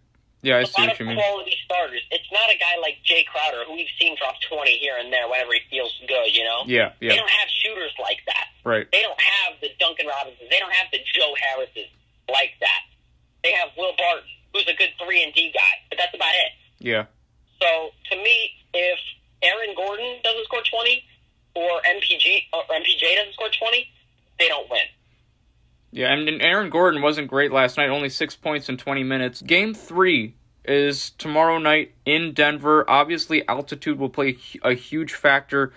Yeah, I see what you mean. A lot of quality starters. It's not a guy like Jay Crowder, who we've seen drop 20 here and there whenever he feels good, you know? Yeah. They don't have shooters like that. Right. They don't have the Duncan Robinsons. They don't have the Joe Harrises like that. They have Will Barton, who's a good 3-and-D guy, but that's about it. Yeah. So, to me, if Aaron Gordon doesn't score 20 or MPJ doesn't score 20, they don't win. Yeah, and Aaron Gordon wasn't great last night, only 6 points in 20 minutes. Game 3 is tomorrow night in Denver. Obviously, altitude will play a huge factor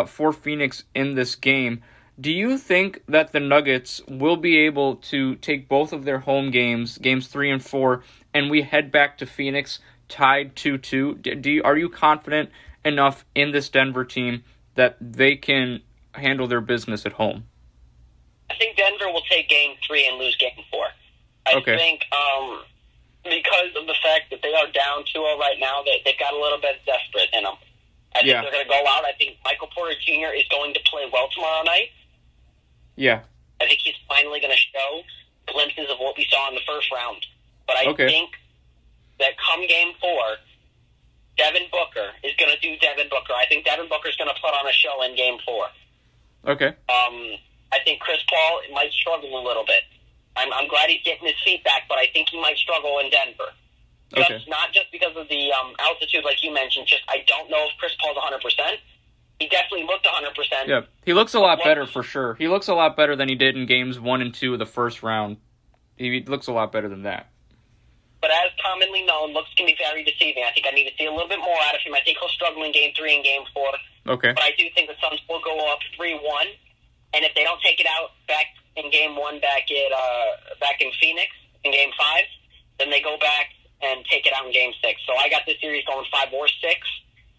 for Phoenix in this game. Do you think that the Nuggets will be able to take both of their home games, games 3 and 4, and we head back to Phoenix tied 2-2? Are you confident enough in this Denver team that they can handle their business at home? I think Denver will take game 3 and lose game 4. I think because of the fact that they are down 2-0 right now, they've got a little bit desperate in them. I think they're going to go out. I think Michael Porter Jr. is going to play well tomorrow night. Yeah. I think he's finally going to show glimpses of what we saw in the first round. But I think that come game 4, Devin Booker is going to do Devin Booker. I think Devin Booker is going to put on a show in game 4. Okay. I think Chris Paul might struggle a little bit. I'm glad he's getting his feet back, but I think he might struggle in Denver. Not just because of the altitude, like you mentioned. Just I don't know if Chris Paul's 100%. He definitely looked 100%. Yeah, he looks a lot better for sure. He looks a lot better than he did in games 1 and 2 of the first round. He looks a lot better than that. But as commonly known, looks can be very deceiving. I think I need to see a little bit more out of him. I think he'll struggle in game 3 and game 4. Okay. But I do think the Suns will go up 3-1. And if they don't take it out back in game 1, back in Phoenix in game 5, then they go back and take it out in game 6. So I got this series going 5 or 6,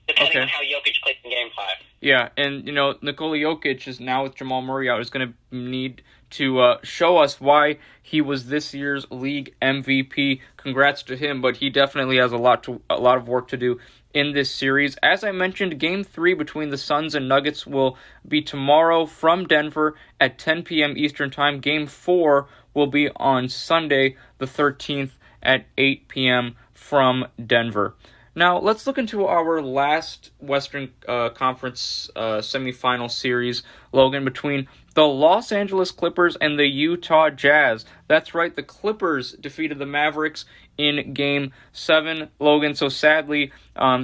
depending on how Jokic plays in game 5. Yeah, and Nikola Jokic is now with Jamal Murray out, is going to need to show us why he was this year's league MVP. Congrats to him, but he definitely has a lot of work to do in this series. As I mentioned, Game 3 between the Suns and Nuggets will be tomorrow from Denver at 10 p.m. Eastern Time. Game 4 will be on Sunday, the 13th, at 8 p.m. from Denver. Now, let's look into our last Western Conference semifinal series, Logan, between the Los Angeles Clippers and the Utah Jazz. That's right, the Clippers defeated the Mavericks in Game 7, Logan. So sadly,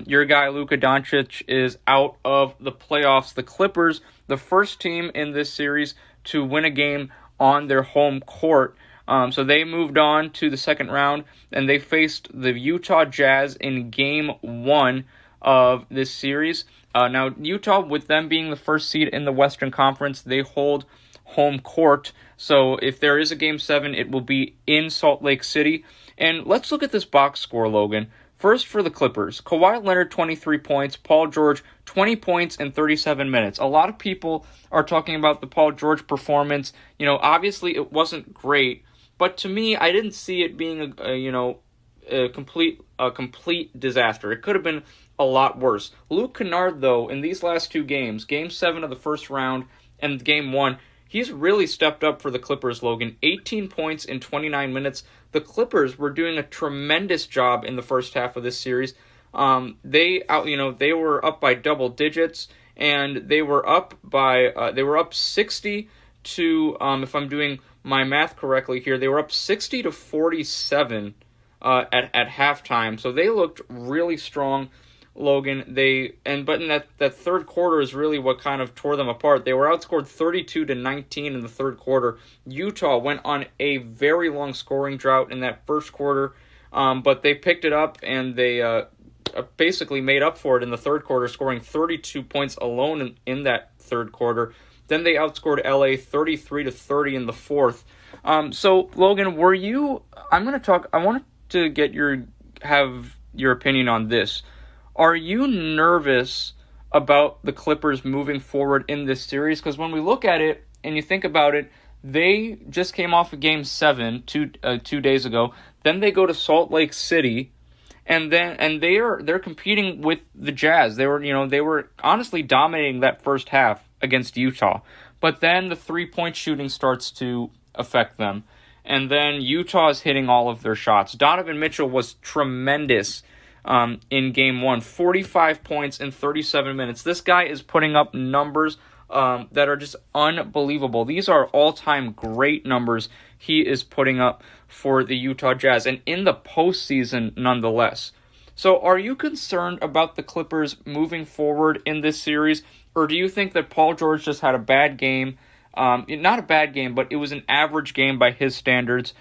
your guy Luka Doncic is out of the playoffs. The Clippers, the first team in this series to win a game on their home court. So they moved on to the second round, and they faced the Utah Jazz in Game 1 of this series. Now, Utah, with them being the first seed in the Western Conference, they hold home court. So if there is a Game 7, it will be in Salt Lake City. And let's look at this box score, Logan. First for the Clippers, Kawhi Leonard, 23 points. Paul George, 20 points in 37 minutes. A lot of people are talking about the Paul George performance. Obviously it wasn't great, but to me, I didn't see it being a complete disaster. It could have been a lot worse. Luke Kennard, though, in these last two games, Game 7 of the first round and Game 1, he's really stepped up for the Clippers, Logan. 18 points in 29 minutes. The Clippers were doing a tremendous job in the first half of this series. They were up by double digits, and they were up 60 to, if I'm doing my math correctly here, they were up 60 to 47 at halftime. So they looked really strong, Logan. But in that third quarter is really what kind of tore them apart. They were outscored 32 to 19 in the third quarter. Utah went on a very long scoring drought in that first quarter, but they picked it up and they basically made up for it in the third quarter, scoring 32 points alone in that third quarter. Then they outscored LA 33 to 30 in the fourth. So Logan, I wanted to have your opinion on this. Are you nervous about the Clippers moving forward in this series? Because when we look at it and you think about it, they just came off of Game 7 2 days ago. Then they go to Salt Lake City, and they're competing with the Jazz. They were honestly dominating that first half against Utah. But then the three-point shooting starts to affect them. And then Utah is hitting all of their shots. Donovan Mitchell was tremendous in Game 1. 45 points in 37 minutes. This guy is putting up numbers that are just unbelievable. These are all-time great numbers he is putting up for the Utah Jazz, and in the postseason nonetheless. So are you concerned about the Clippers moving forward in this series, or do you think that Paul George just had a bad game? Not a bad game, but it was an average game by his standards,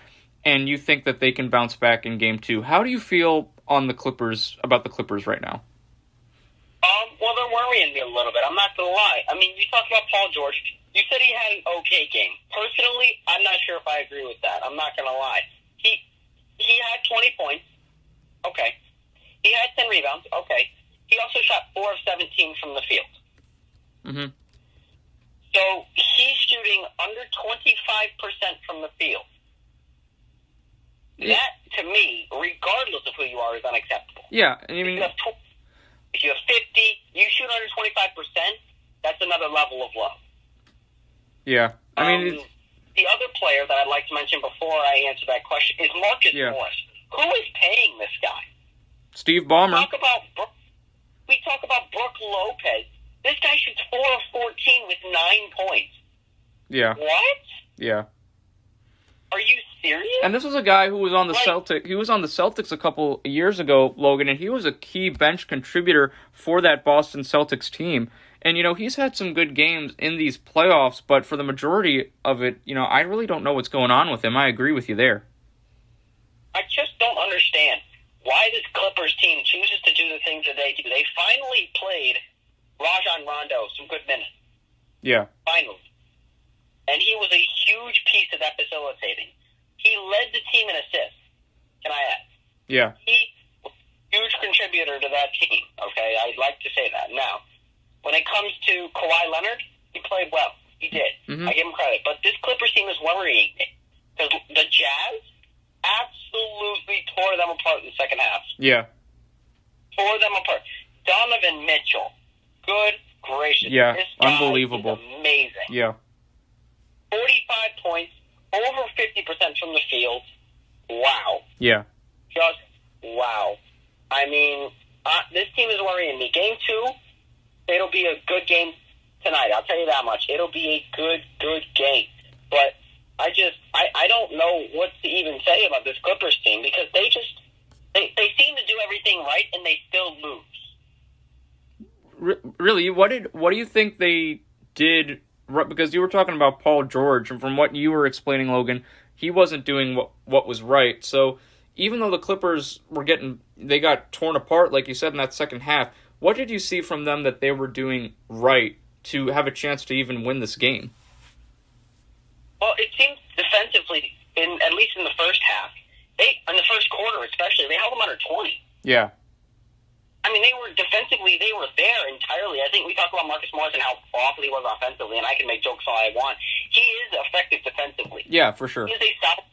and you think that they can bounce back in Game 2. How do you feel on the Clippers, about the Clippers right now? Well, they're worrying me a little bit. I'm not going to lie. I mean, you talked about Paul George. You said he had an okay game. Personally, I'm not sure if I agree with that. I'm not going to lie. He had 20 points. Okay. He had 10 rebounds. Okay. He also shot 4 of 17 from the field. Mm-hmm. So he's shooting under 25% from the field. Yeah. That, to me, regardless of who you are, is unacceptable. Yeah, I mean, if you have 50, you shoot under 25%, that's another level of low. Yeah, I mean, the other player that I'd like to mention before I answer that question is Marcus Morris. Who is paying this guy? Steve Ballmer. We talk about Brook Lopez. This guy shoots 4 of 14 with 9 points. Yeah. What? Yeah. Are you serious? And this was a guy who was on the Celtics. He was on the Celtics a couple years ago, Logan, and he was a key bench contributor for that Boston Celtics team. And, he's had some good games in these playoffs, but for the majority of it, I really don't know what's going on with him. I agree with you there. I just don't understand why this Clippers team chooses to do the things that they do. They finally played Rajon Rondo some good minutes. Yeah. Finally. And he was a huge piece of that facilitating. He led the team in assists, can I add? Yeah. He was a huge contributor to that team, okay? I'd like to say that. Now, when it comes to Kawhi Leonard, he played well. He did. Mm-hmm. I give him credit. But this Clippers team is worrying me. Because the Jazz absolutely tore them apart in the second half. Yeah. Tore them apart. Donovan Mitchell. Good gracious. Yeah, this guy unbelievable. Is amazing. Yeah. 45 points, over 50% from the field. Wow. Yeah. Just wow. I mean, this team is worrying me. Game 2, it'll be a good game tonight. I'll tell you that much. It'll be a good game. But I don't know what to even say about this Clippers team because they seem to do everything right and they still lose. Really, what do you think they did? Because you were talking about Paul George, and from what you were explaining, Logan, he wasn't doing what was right. So even though the Clippers they got torn apart, like you said, in that second half, what did you see from them that they were doing right to have a chance to even win this game? Well, it seems defensively, at least in the first half, in the first quarter especially, they held them under 20. Yeah. I mean, they were there entirely. I think we talk about Marcus Morris and how awful he was offensively, and I can make jokes all I want. He is effective defensively. Yeah, for sure. He is a solid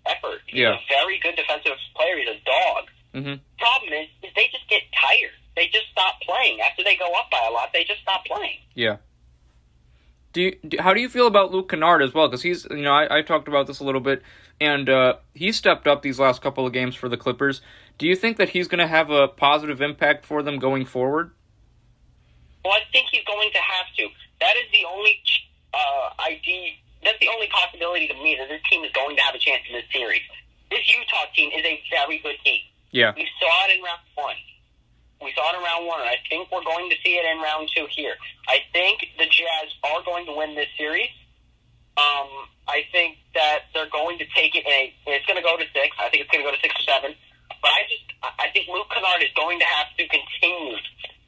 effort. He's a very good defensive player. He's a dog. Mm-hmm. Problem is they just get tired. They just stop playing. After they go up by a lot, they just stop playing. Yeah. How do you feel about Luke Kennard as well? Because he's, I talked about this a little bit, and he stepped up these last couple of games for the Clippers. Do you think that he's going to have a positive impact for them going forward? Well, I think he's going to have to. That is the only that's the only possibility to me that this team is going to have a chance in this series. This Utah team is a very good team. Yeah. We saw it in round 1. And I think we're going to see it in round 2 here. I think the Jazz are going to win this series. I think that they're going to take it, and it's going to go to 6. I think it's going to go to 6 or 7. But I think Luke Kennard is going to have to continue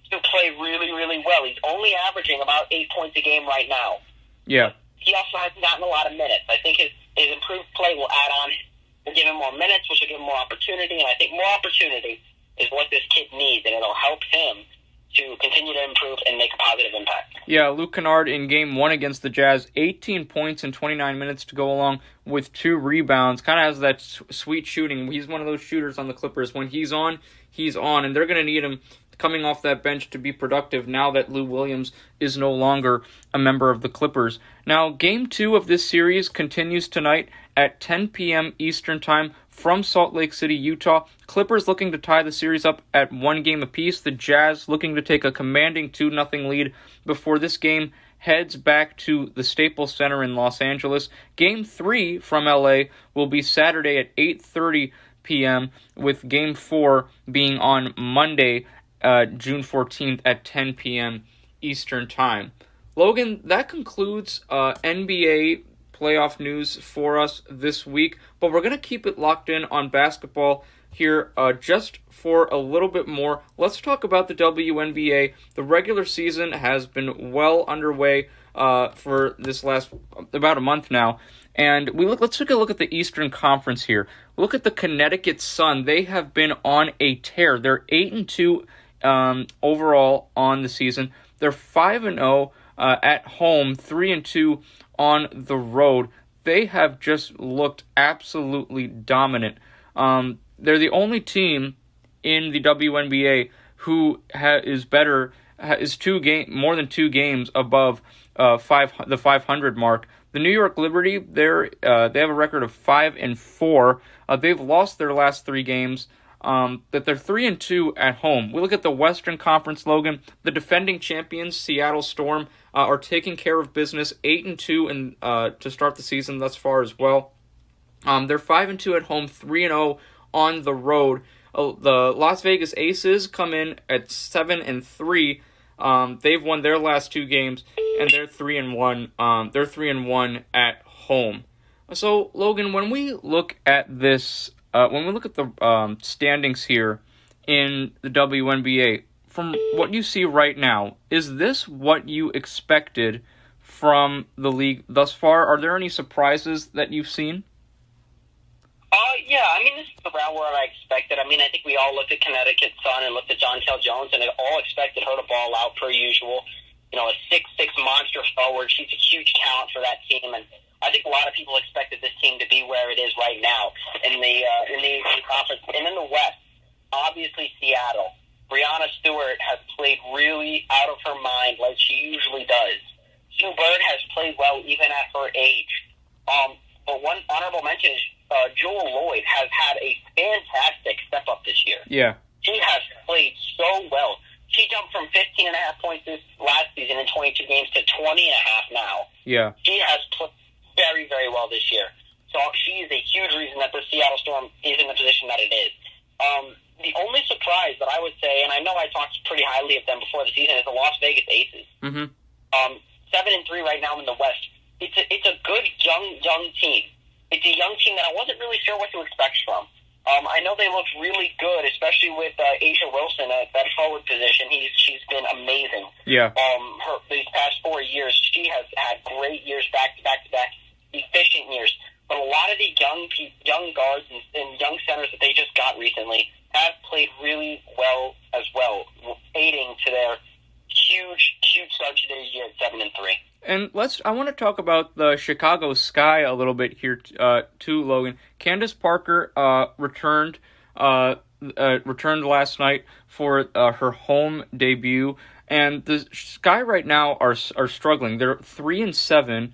to play really, really well. He's only averaging about 8 points a game right now. Yeah. He also hasn't gotten a lot of minutes. I think his improved play will add on. We'll give him more minutes, which will give him more opportunity, and I think more opportunity is what this kid needs, and it'll help him Yeah, Luke Kennard in Game 1 against the Jazz, 18 points in 29 minutes to go along with 2 rebounds. Kind of has that sweet shooting. He's one of those shooters on the Clippers. When he's on, and they're going to need him coming off that bench to be productive now that Lou Williams is no longer a member of the Clippers. Now, Game 2 of this series continues tonight at 10 p.m. Eastern Time from Salt Lake City, Utah. Clippers looking to tie the series up at 1 game apiece. The Jazz looking to take a commanding 2-0 lead before this game heads back to the Staples Center in Los Angeles. Game 3 from LA will be Saturday at 8:30 p.m., with Game 4 being on Monday, June 14th at 10 p.m. Eastern Time. Logan, that concludes NBA playoff news for us this week, but we're going to keep it locked in on basketball here just for a little bit more. Let's talk about the WNBA. The regular season has been well underway for this last about a month now, and let's take a look at the Eastern Conference here. Look at the Connecticut Sun. They have been on a tear. They're 8-2 overall on the season. They're 5-0 at home, 3-2 on the road. They have just looked absolutely dominant. They're the only team in the WNBA who is more than 2 games above the 500 mark. The New York Liberty, they have a record of 5-4. They've lost their last 3 games. That they're 3-2 at home. We look at the Western Conference, Logan. The defending champions, Seattle Storm, are taking care of business, 8-2 to start the season thus far as well. They're 5-2 at home, 3-0 on the road. The Las Vegas Aces come in at 7-3. They've won their last 2 games, and they're 3-1. They're 3-1 at home. So, Logan, when we look at this, when we look at the standings here in the WNBA, from what you see right now, is this what you expected from the league thus far? Are there any surprises that you've seen? Yeah, I mean, this is around where I expected. I mean, I think we all looked at Connecticut Sun and looked at Jontel Jones, and all expected her to ball out per usual. You know, a 6'6" monster forward. She's a huge talent for that team, and I think a lot of people expected this team to be where it is right now in the conference. And in the West, obviously Seattle. Breanna Stewart has played really out of her mind like she usually does. Sue Bird has played well even at her age. But one honorable mention is Jewel Lloyd has had a fantastic step up this year. Yeah. She has played so well. She jumped from 15.5 points this last season in 22 games to 20.5 now. Yeah. She has played very, very well this year. So she is a huge reason that the Seattle Storm is in the position that it is. The only surprise that I would say, and I know I talked pretty highly of them before the season, is the Las Vegas Aces. 7-3 right now in the West. It's a good young team. It's a young team that I wasn't really sure what to expect from. I know they looked really good, especially with Asia Wilson at that forward position. She's been amazing. Yeah. These past 4 years, she has had great years back to back, efficient years. But a lot of the young guards and young centers that they just got recently have played really well as well, aiding to their huge start to this year at 7-3. And I want to talk about the Chicago Sky a little bit here too, Logan. Candace Parker returned last night for her home debut, and the Sky right now are struggling. They're 3-7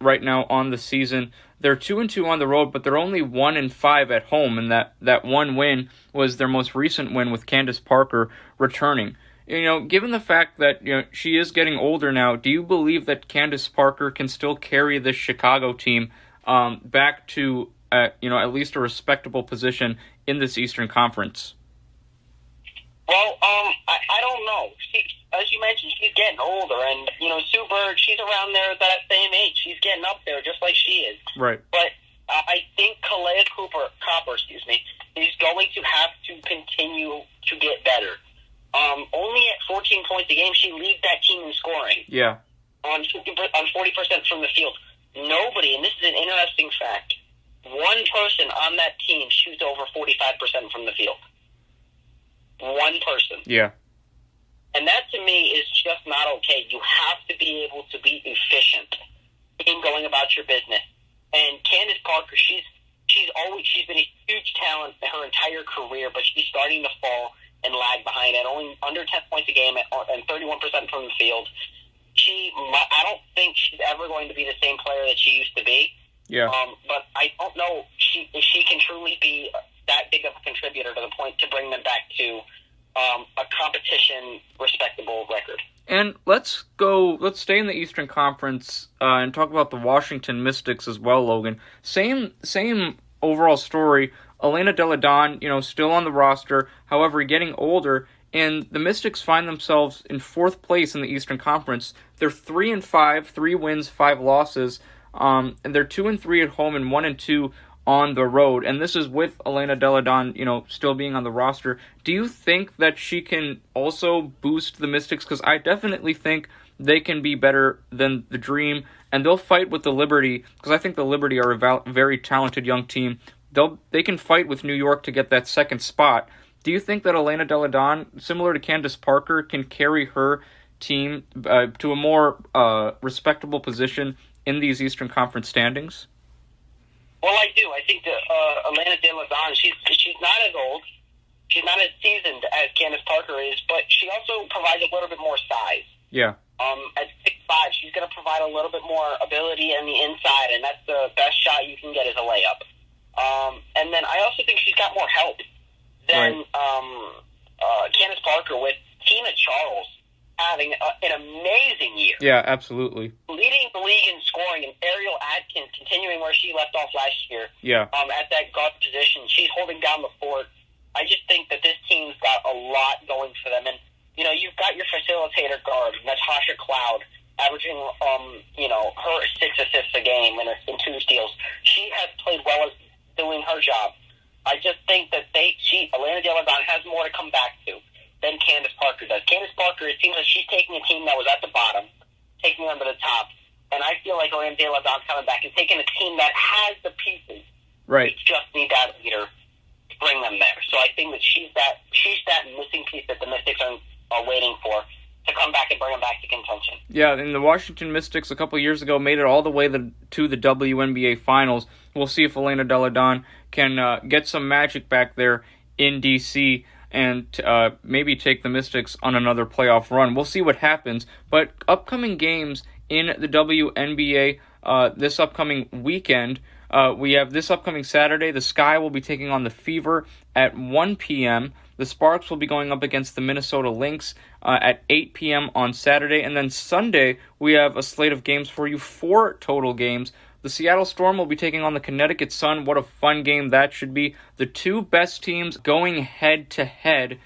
right now on the season. They're 2-2 on the road, but they're only 1-5 at home, and that one win was their most recent win with Candace Parker returning. You know, given the fact that she is getting older now, do you believe that Candace Parker can still carry this Chicago team back to at least a respectable position in this Eastern Conference? Well, I don't know. As you mentioned, she's getting older, and Sue Bird, she's around there that same age. She's getting up there just like she is. Right. But I think Kalea Copper, is going to have to continue to get better. Only at 14 points a game, she leads that team in scoring. Yeah. On 40% from the field. Nobody, and this is an interesting fact, one person on that team shoots over 45% from the field. One person. Yeah. And that, to me, is just not okay. You have to be able to be efficient in going about your business. And Candace Parker, she's been a huge talent her entire career, but she's starting to fall and lag behind at only under 10 points a game and 31% from the field. I don't think she's ever going to be the same player that she used to be. Yeah. But I don't know if she can truly be that big of a contributor to the point to bring them back to a competition respectable record. And let's stay in the Eastern Conference and talk about the Washington Mystics as well, Logan. Same overall story. Elena Delle Donne, still on the roster, however, getting older, and the Mystics find themselves in 4th place in the Eastern Conference. They're 3-5, 3 wins, 5 losses, and they're 2-3 at home and 1-2 on the road. And this is with Elena Delle Donne, still being on the roster. Do you think that she can also boost the Mystics? Because I definitely think they can be better than the Dream, and they'll fight with the Liberty, because I think the Liberty are a very talented young team. They can fight with New York to get that second spot. Do you think that Elena Delle Donne, similar to Candace Parker, can carry her team to a more respectable position in these Eastern Conference standings? Well, I do. I think that Elena Delle Donne, she's not as old, she's not as seasoned as Candace Parker is, but she also provides a little bit more size. Yeah. At 6'5", she's going to provide a little bit more ability in the inside, and that's the best shot you can get is a layup. And then I also think she's got more help than Candace Parker, with Tina Charles having an amazing year. Yeah, absolutely. Leading the league in scoring, and Ariel Atkins continuing where she left off last year. Yeah. At that guard position, she's holding down the fort. I just think that this team's got a lot going for them, and you've got your facilitator guard, Natasha Cloud, averaging her 6 assists a game and 2 steals. She has played well as doing her job. I just think that Elena Delle Donne has more to come back to than Candace Parker does. Candace Parker, it seems like she's taking a team that was at the bottom, taking them to the top, and I feel like Elena Delle Donne's coming back and taking a team that has the pieces. Right. We just need that leader to bring them there. So I think that she's that missing piece that the Mystics are waiting for to come back and bring them back to contention. Yeah, and the Washington Mystics a couple years ago made it all the way to the WNBA Finals. We'll see if Elena Delle Donne can get some magic back there in D.C. and maybe take the Mystics on another playoff run. We'll see what happens. But upcoming games in the WNBA this upcoming weekend, we have this upcoming Saturday, the Sky will be taking on the Fever at 1 p.m., the Sparks will be going up against the Minnesota Lynx at 8 p.m. on Saturday. And then Sunday, we have a slate of games for you, 4 total games. The Seattle Storm will be taking on the Connecticut Sun. What a fun game that should be. The 2 best teams going head-to-head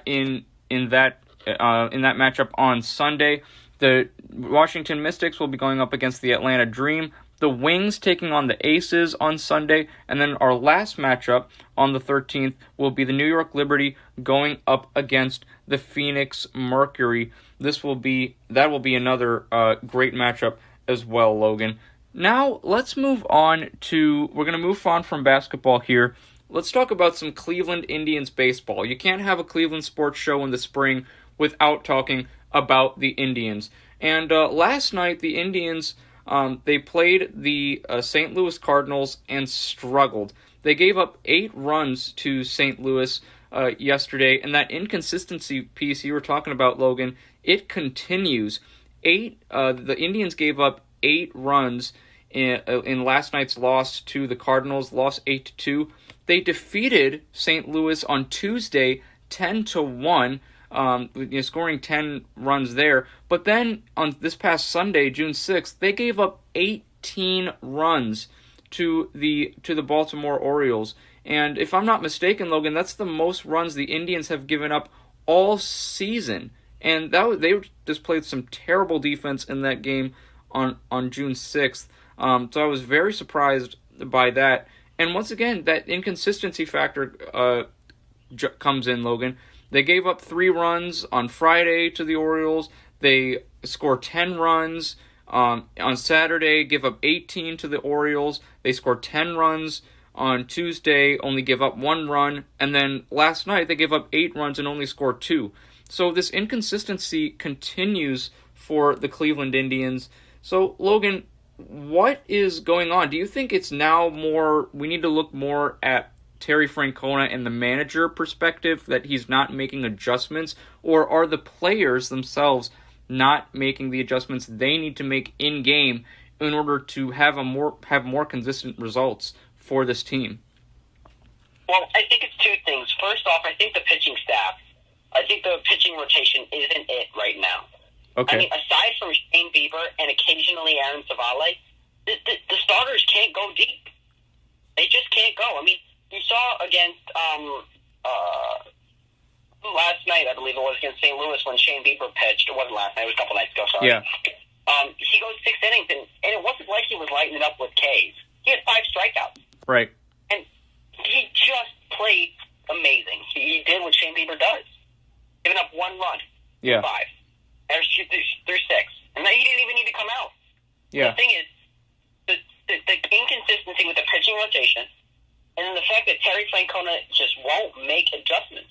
in that matchup on Sunday. The Washington Mystics will be going up against the Atlanta Dream. The Wings taking on the Aces on Sunday, and then our last matchup on the 13th will be the New York Liberty going up against the Phoenix Mercury. That will be another great matchup as well, Logan. Now let's move on we're going to move on from basketball here. Let's talk about some Cleveland Indians baseball. You can't have a Cleveland sports show in the spring without talking about the Indians. And last night, the Indians, they played the St. Louis Cardinals and struggled. They gave up 8 runs to St. Louis yesterday, and that inconsistency piece you were talking about, Logan, it continues. The Indians gave up 8 runs in last night's loss to the Cardinals, lost 8-2. They defeated St. Louis on Tuesday 10-1. Scoring 10 runs there. But then on this past Sunday, June 6th, they gave up 18 runs to the Baltimore Orioles. And if I'm not mistaken, Logan, that's the most runs the Indians have given up all season. And they just played some terrible defense in that game on June 6th. So I was very surprised by that. And once again, that inconsistency factor comes in, Logan. They gave up 3 runs on Friday to the Orioles. They scored 10 runs on Saturday, give up 18 to the Orioles. They scored 10 runs on Tuesday, only give up 1 run. And then last night, they gave up 8 runs and only scored 2. So this inconsistency continues for the Cleveland Indians. So, Logan, what is going on? Do you think it's now we need to look more at Terry Francona and the manager perspective, that he's not making adjustments, or are the players themselves not making the adjustments they need to make in-game in order to have more consistent results for this team? Well, I think it's two things. First off, I think the pitching staff, I think the pitching rotation isn't it right now. Okay. I mean, aside from Shane Bieber and occasionally Aaron Savale, the starters can't go deep. They just can't go. I mean, you saw against last night, I believe it was, against St. Louis when Shane Bieber pitched. It wasn't last night. It was a couple nights ago, sorry. Yeah. He goes 6 innings, and it wasn't like he was lighting it up with Ks. He had 5 strikeouts. Right. And he just played amazing. He did what Shane Bieber does. Giving up 1 run. Yeah. 5. Through 6. And then he didn't even need to come out. Yeah. The thing is, the inconsistency with the pitching rotation, and then the fact that Terry Francona just won't make adjustments.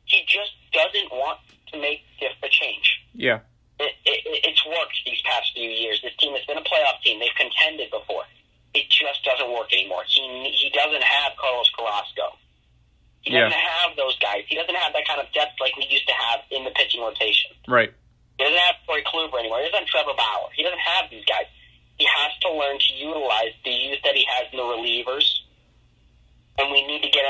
He just doesn't want to make a change. Yeah. It's worked these past few years. This team has been a playoff team. They've contended before. It just doesn't work anymore. He doesn't have Carlos Carrasco. He doesn't have those guys. He doesn't have that kind of depth like we used to have in the pitching rotation. Right. He doesn't have Corey Kluber anymore. He doesn't have Trevor Bauer. He doesn't have these guys. He has to learn to utilize the youth that he has in the relievers. And we need to get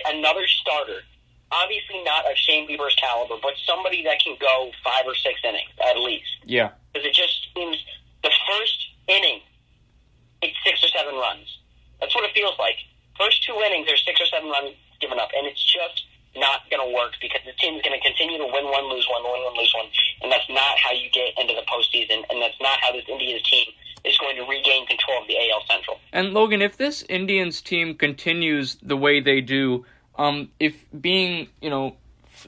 another starter. Obviously not of Shane Bieber's caliber, but somebody that can go 5 or 6 innings at least. Yeah. Because it just seems the first inning, it's 6 or 7 runs. That's what it feels like. First 2 innings, there's 6 or 7 runs given up, and it's just not going to work because the team's going to continue to win 1, lose 1, win 1, lose 1, and that's not how you get into the postseason, and that's not how this Indians team is going to regain control of the AL Central. And Logan, if this Indians team continues the way they do, if being,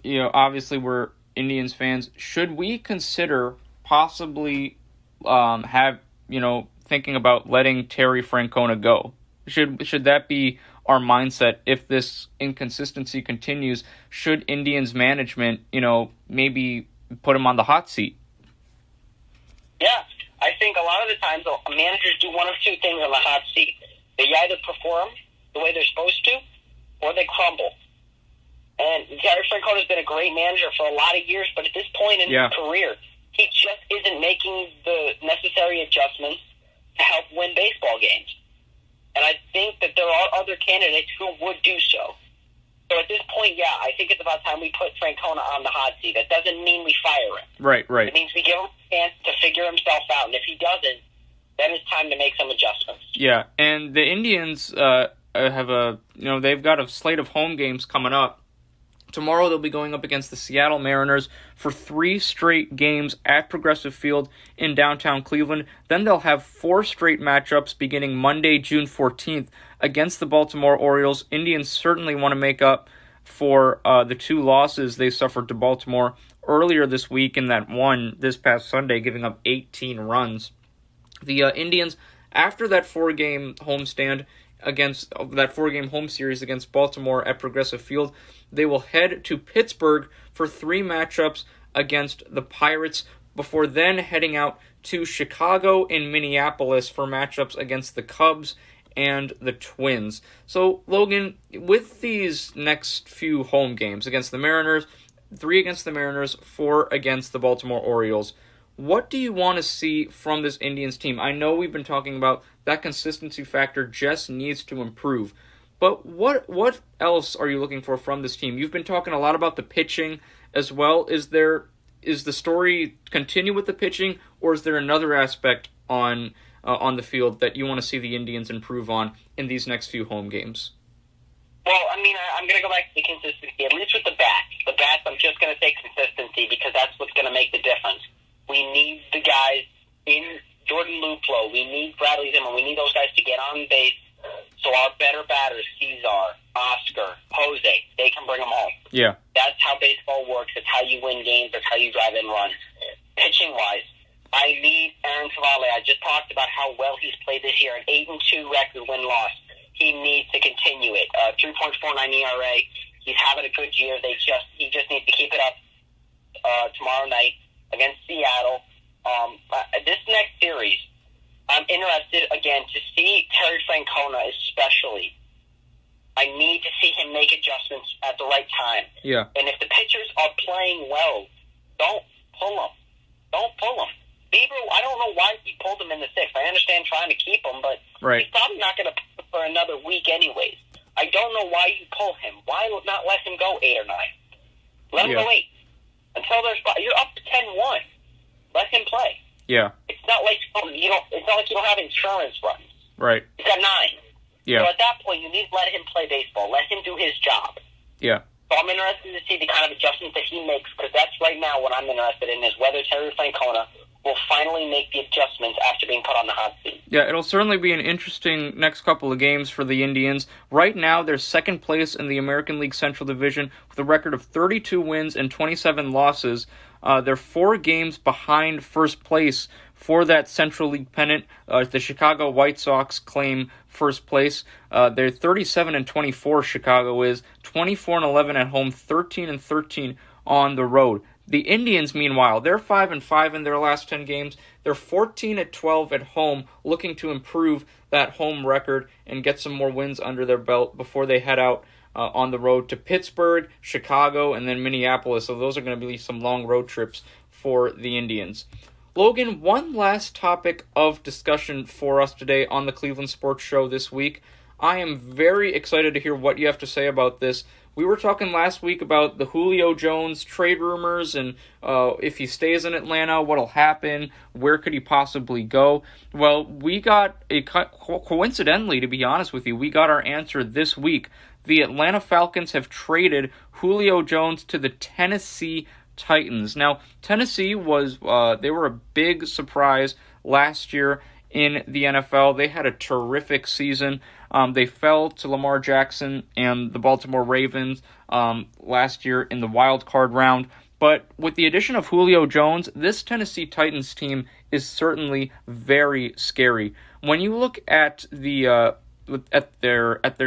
obviously we're Indians fans, should we consider possibly thinking about letting Terry Francona go? Should that be our mindset if this inconsistency continues? Should Indians management, maybe put him on the hot seat? Yeah, I think a lot of the times managers do one of 2 things on the hot seat. They either perform the way they're supposed to, or they crumble. And Terry Francona has been a great manager for a lot of years, but at this point in his career, he just isn't making the necessary adjustments to help win baseball games. And I think that there are other candidates who would do so. So at this point, I think it's about time we put Francona on the hot seat. That doesn't mean we fire him. Right. It means we give him a chance to figure himself out. And if he doesn't, then it's time to make some adjustments. Yeah, and the Indians have they've got a slate of home games coming up. Tomorrow they'll be going up against the Seattle Mariners for 3 straight games at Progressive Field in downtown Cleveland. Then they'll have 4 straight matchups beginning Monday, June 14th against the Baltimore Orioles. Indians certainly want to make up for the 2 losses they suffered to Baltimore earlier this week in that one this past Sunday, giving up 18 runs. The Indians, after that 4-game homestand against that 4-game home series against Baltimore at Progressive Field, they will head to Pittsburgh for 3 matchups against the Pirates before then heading out to Chicago and Minneapolis for matchups against the Cubs and the Twins. So, Logan, with these next few home games against the Mariners, 3 against the Mariners, 4 against the Baltimore Orioles, what do you want to see from this Indians team? I know we've been talking about that consistency factor just needs to improve. But what else are you looking for from this team? You've been talking a lot about the pitching as well. Is the story continue with the pitching, or is there another aspect on the field that you want to see the Indians improve on in these next few home games? Well, I mean, I'm going to go back to the consistency, at least with the bats. The bats, I'm just going to say consistency because that's what's going to make the difference. We need the guys in Jordan Luplow. We need Bradley Zimmer. We need those guys to get on base so our better batters, Cesar, Oscar, Jose, they can bring them home. Yeah. That's how baseball works. It's how you win games. That's how you drive in runs. Pitching-wise, I need Aaron Savale. I just talked about how well he's played this year, an 8-2 record win-loss. He needs to continue it. 3.49 ERA. He's having a good year. He just needs to keep it up. tomorrow night against Seattle. This next series, I'm interested, again, to see Terry Francona especially. I need to see him make adjustments at the right time. Yeah. And if the pitchers are playing well, don't pull them. Don't pull them. Bieber, I don't know why he pulled him in the sixth. I understand trying to keep him, but he's probably not going to play for another week anyways. I don't know why you pull him. Why not let him go 8 or 9? Let him go 8. Until you're up to 10-1. Let him play. Yeah. It's not like you don't have insurance runs. Right. He's got 9. Yeah. So at that point, you need to let him play baseball. Let him do his job. Yeah. So I'm interested to see the kind of adjustments that he makes, because that's right now what I'm interested in, is whether Terry Francona will finally make the adjustments after being put on the hot seat. Yeah, it'll certainly be an interesting next couple of games for the Indians. Right now, they're second place in the American League Central Division with a record of 32 wins and 27 losses. They're 4 games behind first place for that Central League pennant. The Chicago White Sox claim first place. They're 37-24, Chicago is. 24-11 at home, 13-13 on the road. The Indians, meanwhile, they're 5-5 in their last 10 games. They're 14-12 at home, looking to improve that home record and get some more wins under their belt before they head out on the road to Pittsburgh, Chicago, and then Minneapolis. So those are going to be some long road trips for the Indians. Logan, one last topic of discussion for us today on the Cleveland Sports Show this week. I am very excited to hear what you have to say about this. We were talking last week about the Julio Jones trade rumors and if he stays in Atlanta, what'll happen, where could he possibly go. Well, we got coincidentally, to be honest with you, we got our answer this week. The Atlanta Falcons have traded Julio Jones to the Tennessee Titans. Now, Tennessee they were a big surprise last year in the NFL. They had a terrific season. They fell to Lamar Jackson and the Baltimore Ravens last year in the wild card round. But with the addition of Julio Jones, this Tennessee Titans team is certainly very scary. When you look at their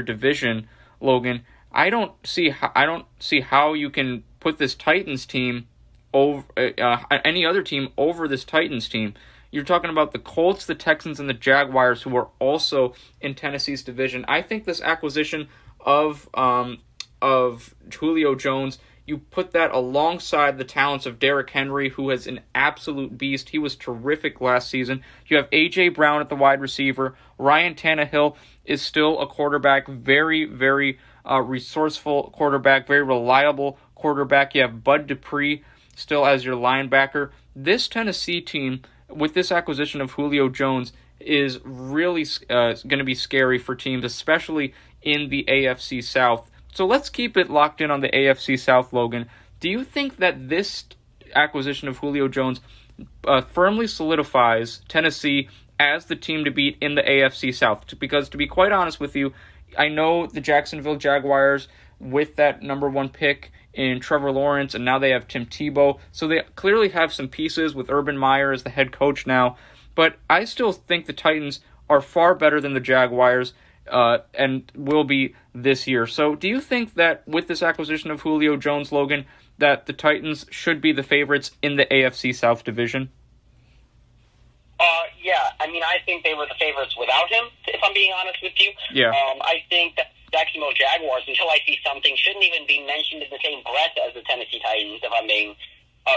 division, Logan, I don't see how you can put this Titans team over any other team over this Titans team. You're talking about the Colts, the Texans, and the Jaguars, who are also in Tennessee's division. I think this acquisition of Julio Jones, you put that alongside the talents of Derrick Henry, who is an absolute beast. He was terrific last season. You have A.J. Brown at the wide receiver. Ryan Tannehill is still a quarterback, very, very resourceful quarterback, very reliable quarterback. You have Bud Dupree still as your linebacker. This Tennessee team, with this acquisition of Julio Jones, is really going to be scary for teams, especially in the AFC South. So let's keep it locked in on the AFC South, Logan. Do you think that this acquisition of Julio Jones firmly solidifies Tennessee as the team to beat in the AFC South? Because to be quite honest with you, I know the Jacksonville Jaguars, with that number 1 pick in Trevor Lawrence, and now they have Tim Tebow, so they clearly have some pieces with Urban Meyer as the head coach now, but I still think the Titans are far better than the Jaguars and will be this year. So do you think that with this acquisition of Julio Jones, Logan, that the Titans should be the favorites in the AFC South division? Yeah, I mean, I think they were the favorites without him, if I'm being honest with you. Yeah. I think that Jacksonville Jaguars, until I see something, shouldn't even be mentioned in the same breath as the Tennessee Titans, if I'm being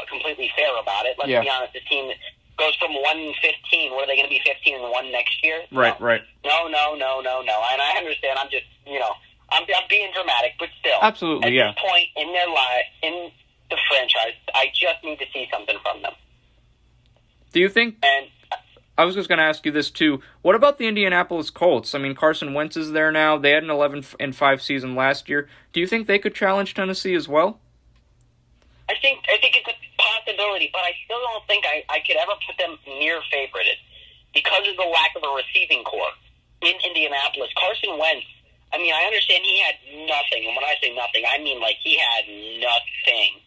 completely fair about it. Let's be honest, the team goes from 1-15. What are they going to be, 15-1 next year? Right, right. No. And I understand. I'm just, I'm being dramatic, but still. Absolutely, At this point in their life, in the franchise, I just need to see something from them. Do you think... I was just going to ask you this too. What about the Indianapolis Colts? I mean, Carson Wentz is there now. They had an 11-5 season last year. Do you think they could challenge Tennessee as well? I think it's a possibility, but I still don't think I could ever put them near favorited because of the lack of a receiving core in Indianapolis. Carson Wentz, I mean, I understand he had nothing, and when I say nothing, I mean like he had nothing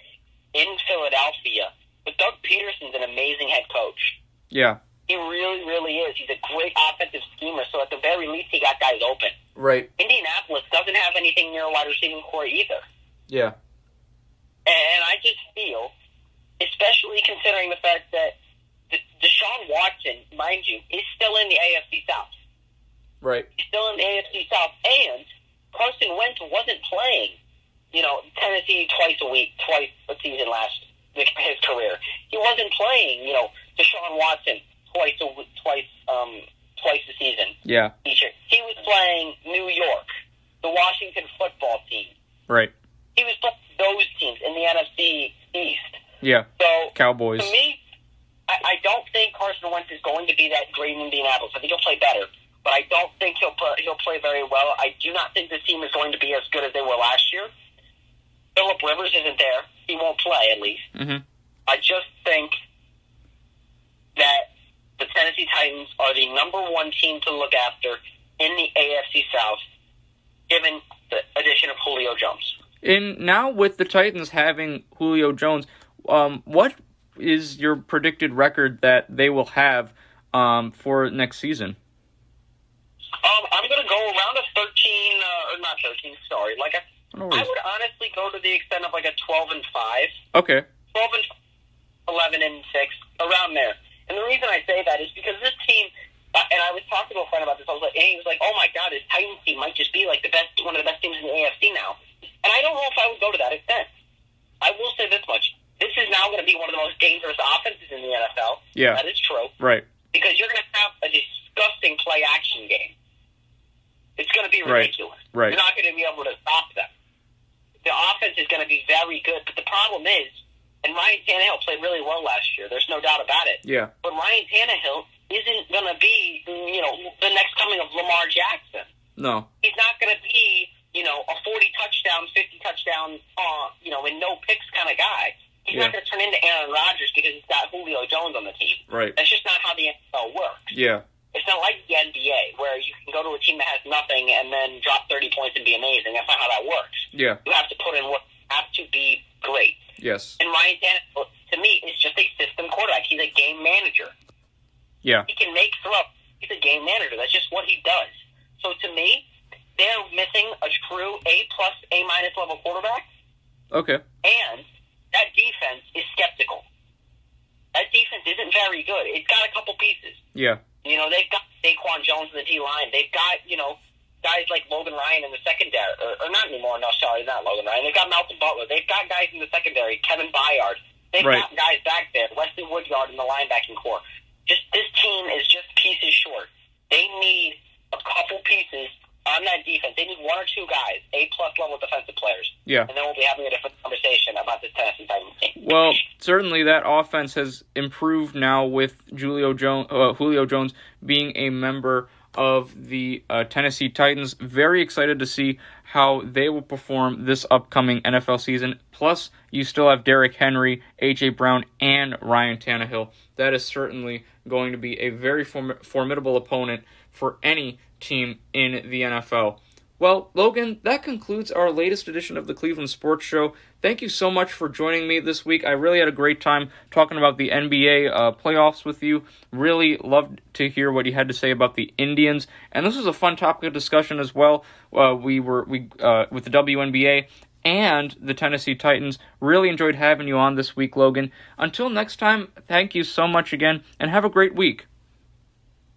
in Philadelphia. But Doug Peterson's an amazing head coach. Yeah. He really, really is. He's a great offensive schemer, so at the very least, he got guys open. Right. Indianapolis doesn't have anything near a wide receiving core either. Yeah. And I just feel especially considering the fact that Deshaun Watson, mind you, is still in the AFC South. Right. He's still in the AFC South, and Carson Wentz wasn't playing, Tennessee twice a season his career. He wasn't playing, Deshaun Watson twice a season. Yeah. Each year. He was playing New York, the Washington football team. Right. He was playing those teams in the NFC East. Yeah. So Cowboys. To me, I don't think Carson Wentz is going to be that great in Indianapolis. I think he'll play better, but I don't think he'll play very well. I do not think this team is going to be as good as they were last year. Phillip Rivers isn't there. He won't play, at least. Mm-hmm. I just think that the Tennessee Titans are the number one team to look after in the AFC South, given the addition of Julio Jones. And now with the Titans having Julio Jones, what is your predicted record that they will have for next season? I'm going to go around a 13, or not 13, sorry. I would honestly go to the extent of like a 12-5. Okay. 11-6, around there. And the reason I say that is because this team, and I was talking to a friend about this, and he was like, oh my God, this Titans team might just be like one of the best teams in the AFC now. And I don't know if I would go to that extent. I will say this much. This is now going to be one of the most dangerous offenses in the NFL. Yeah. That is true. Right. Because you're going to have a disgusting play-action game. It's going to be ridiculous. Right. You're not going to be able to stop them. The offense is going to be very good, but the problem is, and Ryan Tannehill played really well last year. There's no doubt about it. Yeah. But Ryan Tannehill isn't going to be, the next coming of Lamar Jackson. No. He's not going to be, a 40-touchdown, 50-touchdown, and no-picks kind of guy. He's not going to turn into Aaron Rodgers because he's got Julio Jones on the team. Right. That's just not how the NFL works. Yeah. It's not like the NBA where you can go to a team that has nothing and then drop 30 points and be amazing. That's not how that works. Yeah. You have to put in what have to be great. Yes. And Ryan Tannehill, to me, is just a system quarterback. He's a game manager. Yeah. He can make throws. He's a game manager. That's just what he does. So to me, they're missing a true A-plus, A-minus level quarterback. Okay. And that defense is skeptical. That defense isn't very good. It's got a couple pieces. Yeah. They've got Saquon Jones in the D-line. They've got, guys like Logan Ryan in the secondary. Or not anymore. No, sorry, not Logan Ryan. They've got Malcolm Butler. They've got guys in the secondary. Kevin Byard. They've got guys back there. Wesley Woodyard in the linebacking core. This team is just pieces short. They need a couple pieces on that defense. They need one or two guys, A-plus level defensive players. Yeah. And then we'll be having a different conversation about this Tennessee Titans team. Well, certainly that offense has improved now with Julio Jones being a member of the Tennessee Titans. Very excited to see how they will perform this upcoming NFL season. Plus, you still have Derrick Henry, A.J. Brown, and Ryan Tannehill. That is certainly going to be a very formidable opponent for any team in the NFL. Well, Logan, that concludes our latest edition of the Cleveland Sports Show. Thank you so much for joining me this week. I really had a great time talking about the NBA playoffs with you. Really loved to hear what you had to say about the Indians. And this was a fun topic of discussion as well. We with the WNBA and the Tennessee Titans. Really enjoyed having you on this week, Logan. Until next time, thank you so much again, and have a great week.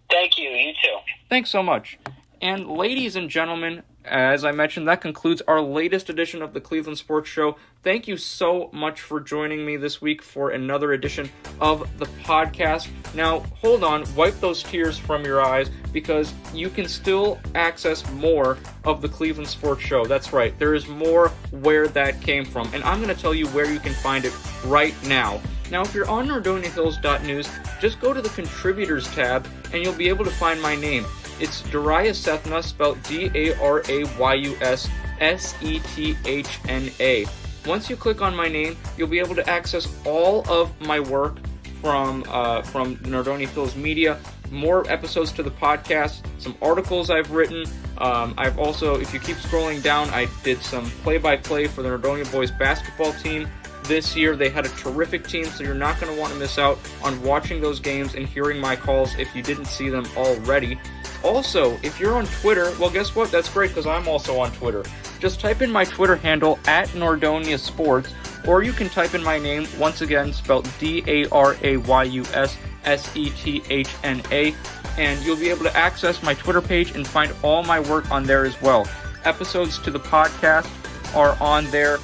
Thank you. You too. Thanks so much. And ladies and gentlemen, as I mentioned, that concludes our latest edition of the Cleveland Sports Show. Thank you so much for joining me this week for another edition of the podcast. Now, hold on, wipe those tears from your eyes, because you can still access more of the Cleveland Sports Show. That's right, there is more where that came from, and I'm going to tell you where you can find it right now. Now, if you're on NordoniaHills.news, just go to the Contributors tab, and you'll be able to find my name. It's Darius Sethna, spelled Darayussethna. Once you click on my name, you'll be able to access all of my work from Nordonia Hills Media, more episodes to the podcast, some articles I've written. I've also, if you keep scrolling down, I did some play-by-play for the Nordonia boys basketball team. This year, they had a terrific team, so you're not going to want to miss out on watching those games and hearing my calls if you didn't see them already. Also, if you're on Twitter, well, guess what? That's great, because I'm also on Twitter. Just type in my Twitter handle, @Nordonia Sports, or you can type in my name, once again spelled DARAYUSSETHNA, and you'll be able to access my Twitter page and find all my work on there as well. Episodes to the podcast are on there.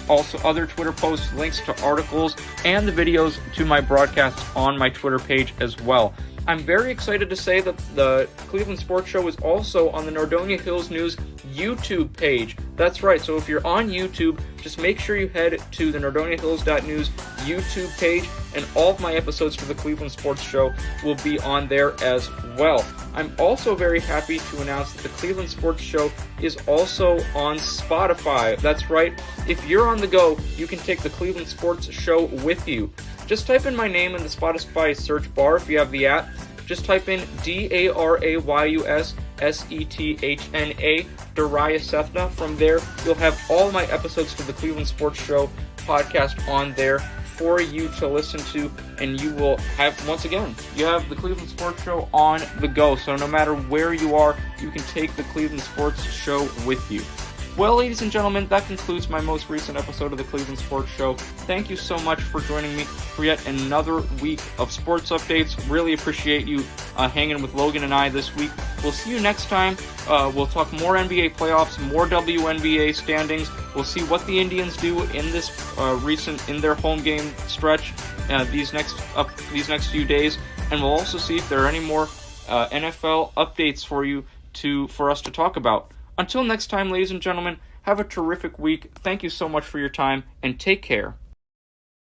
Also, other Twitter posts, links to articles, and the videos to my broadcasts on my Twitter page as well. I'm very excited to say that the Cleveland Sports Show is also on the Nordonia Hills News YouTube page. That's right, so if you're on YouTube, just make sure you head to the NordoniaHills.news YouTube page, and all of my episodes for the Cleveland Sports Show will be on there as well. I'm also very happy to announce that the Cleveland Sports Show is also on Spotify. That's right, if you're on the go, you can take the Cleveland Sports Show with you. Just type in my name in the Spotify search bar if you have the app. Just type in DARAYUSSETHNA, Darius Sethna. From there, you'll have all my episodes to the Cleveland Sports Show podcast on there for you to listen to, and you will have, once again, you have the Cleveland Sports Show on the go. So no matter where you are, you can take the Cleveland Sports Show with you. Well, ladies and gentlemen, that concludes my most recent episode of the Cleveland Sports Show. Thank you so much for joining me for yet another week of sports updates. Really appreciate you hanging with Logan and I this week. We'll see you next time. We'll talk more NBA playoffs, more WNBA standings. We'll see what the Indians do in this in their home game stretch these next few days, and we'll also see if there are any more NFL updates for us to talk about. Until next time, ladies and gentlemen, have a terrific week. Thank you so much for your time, and take care.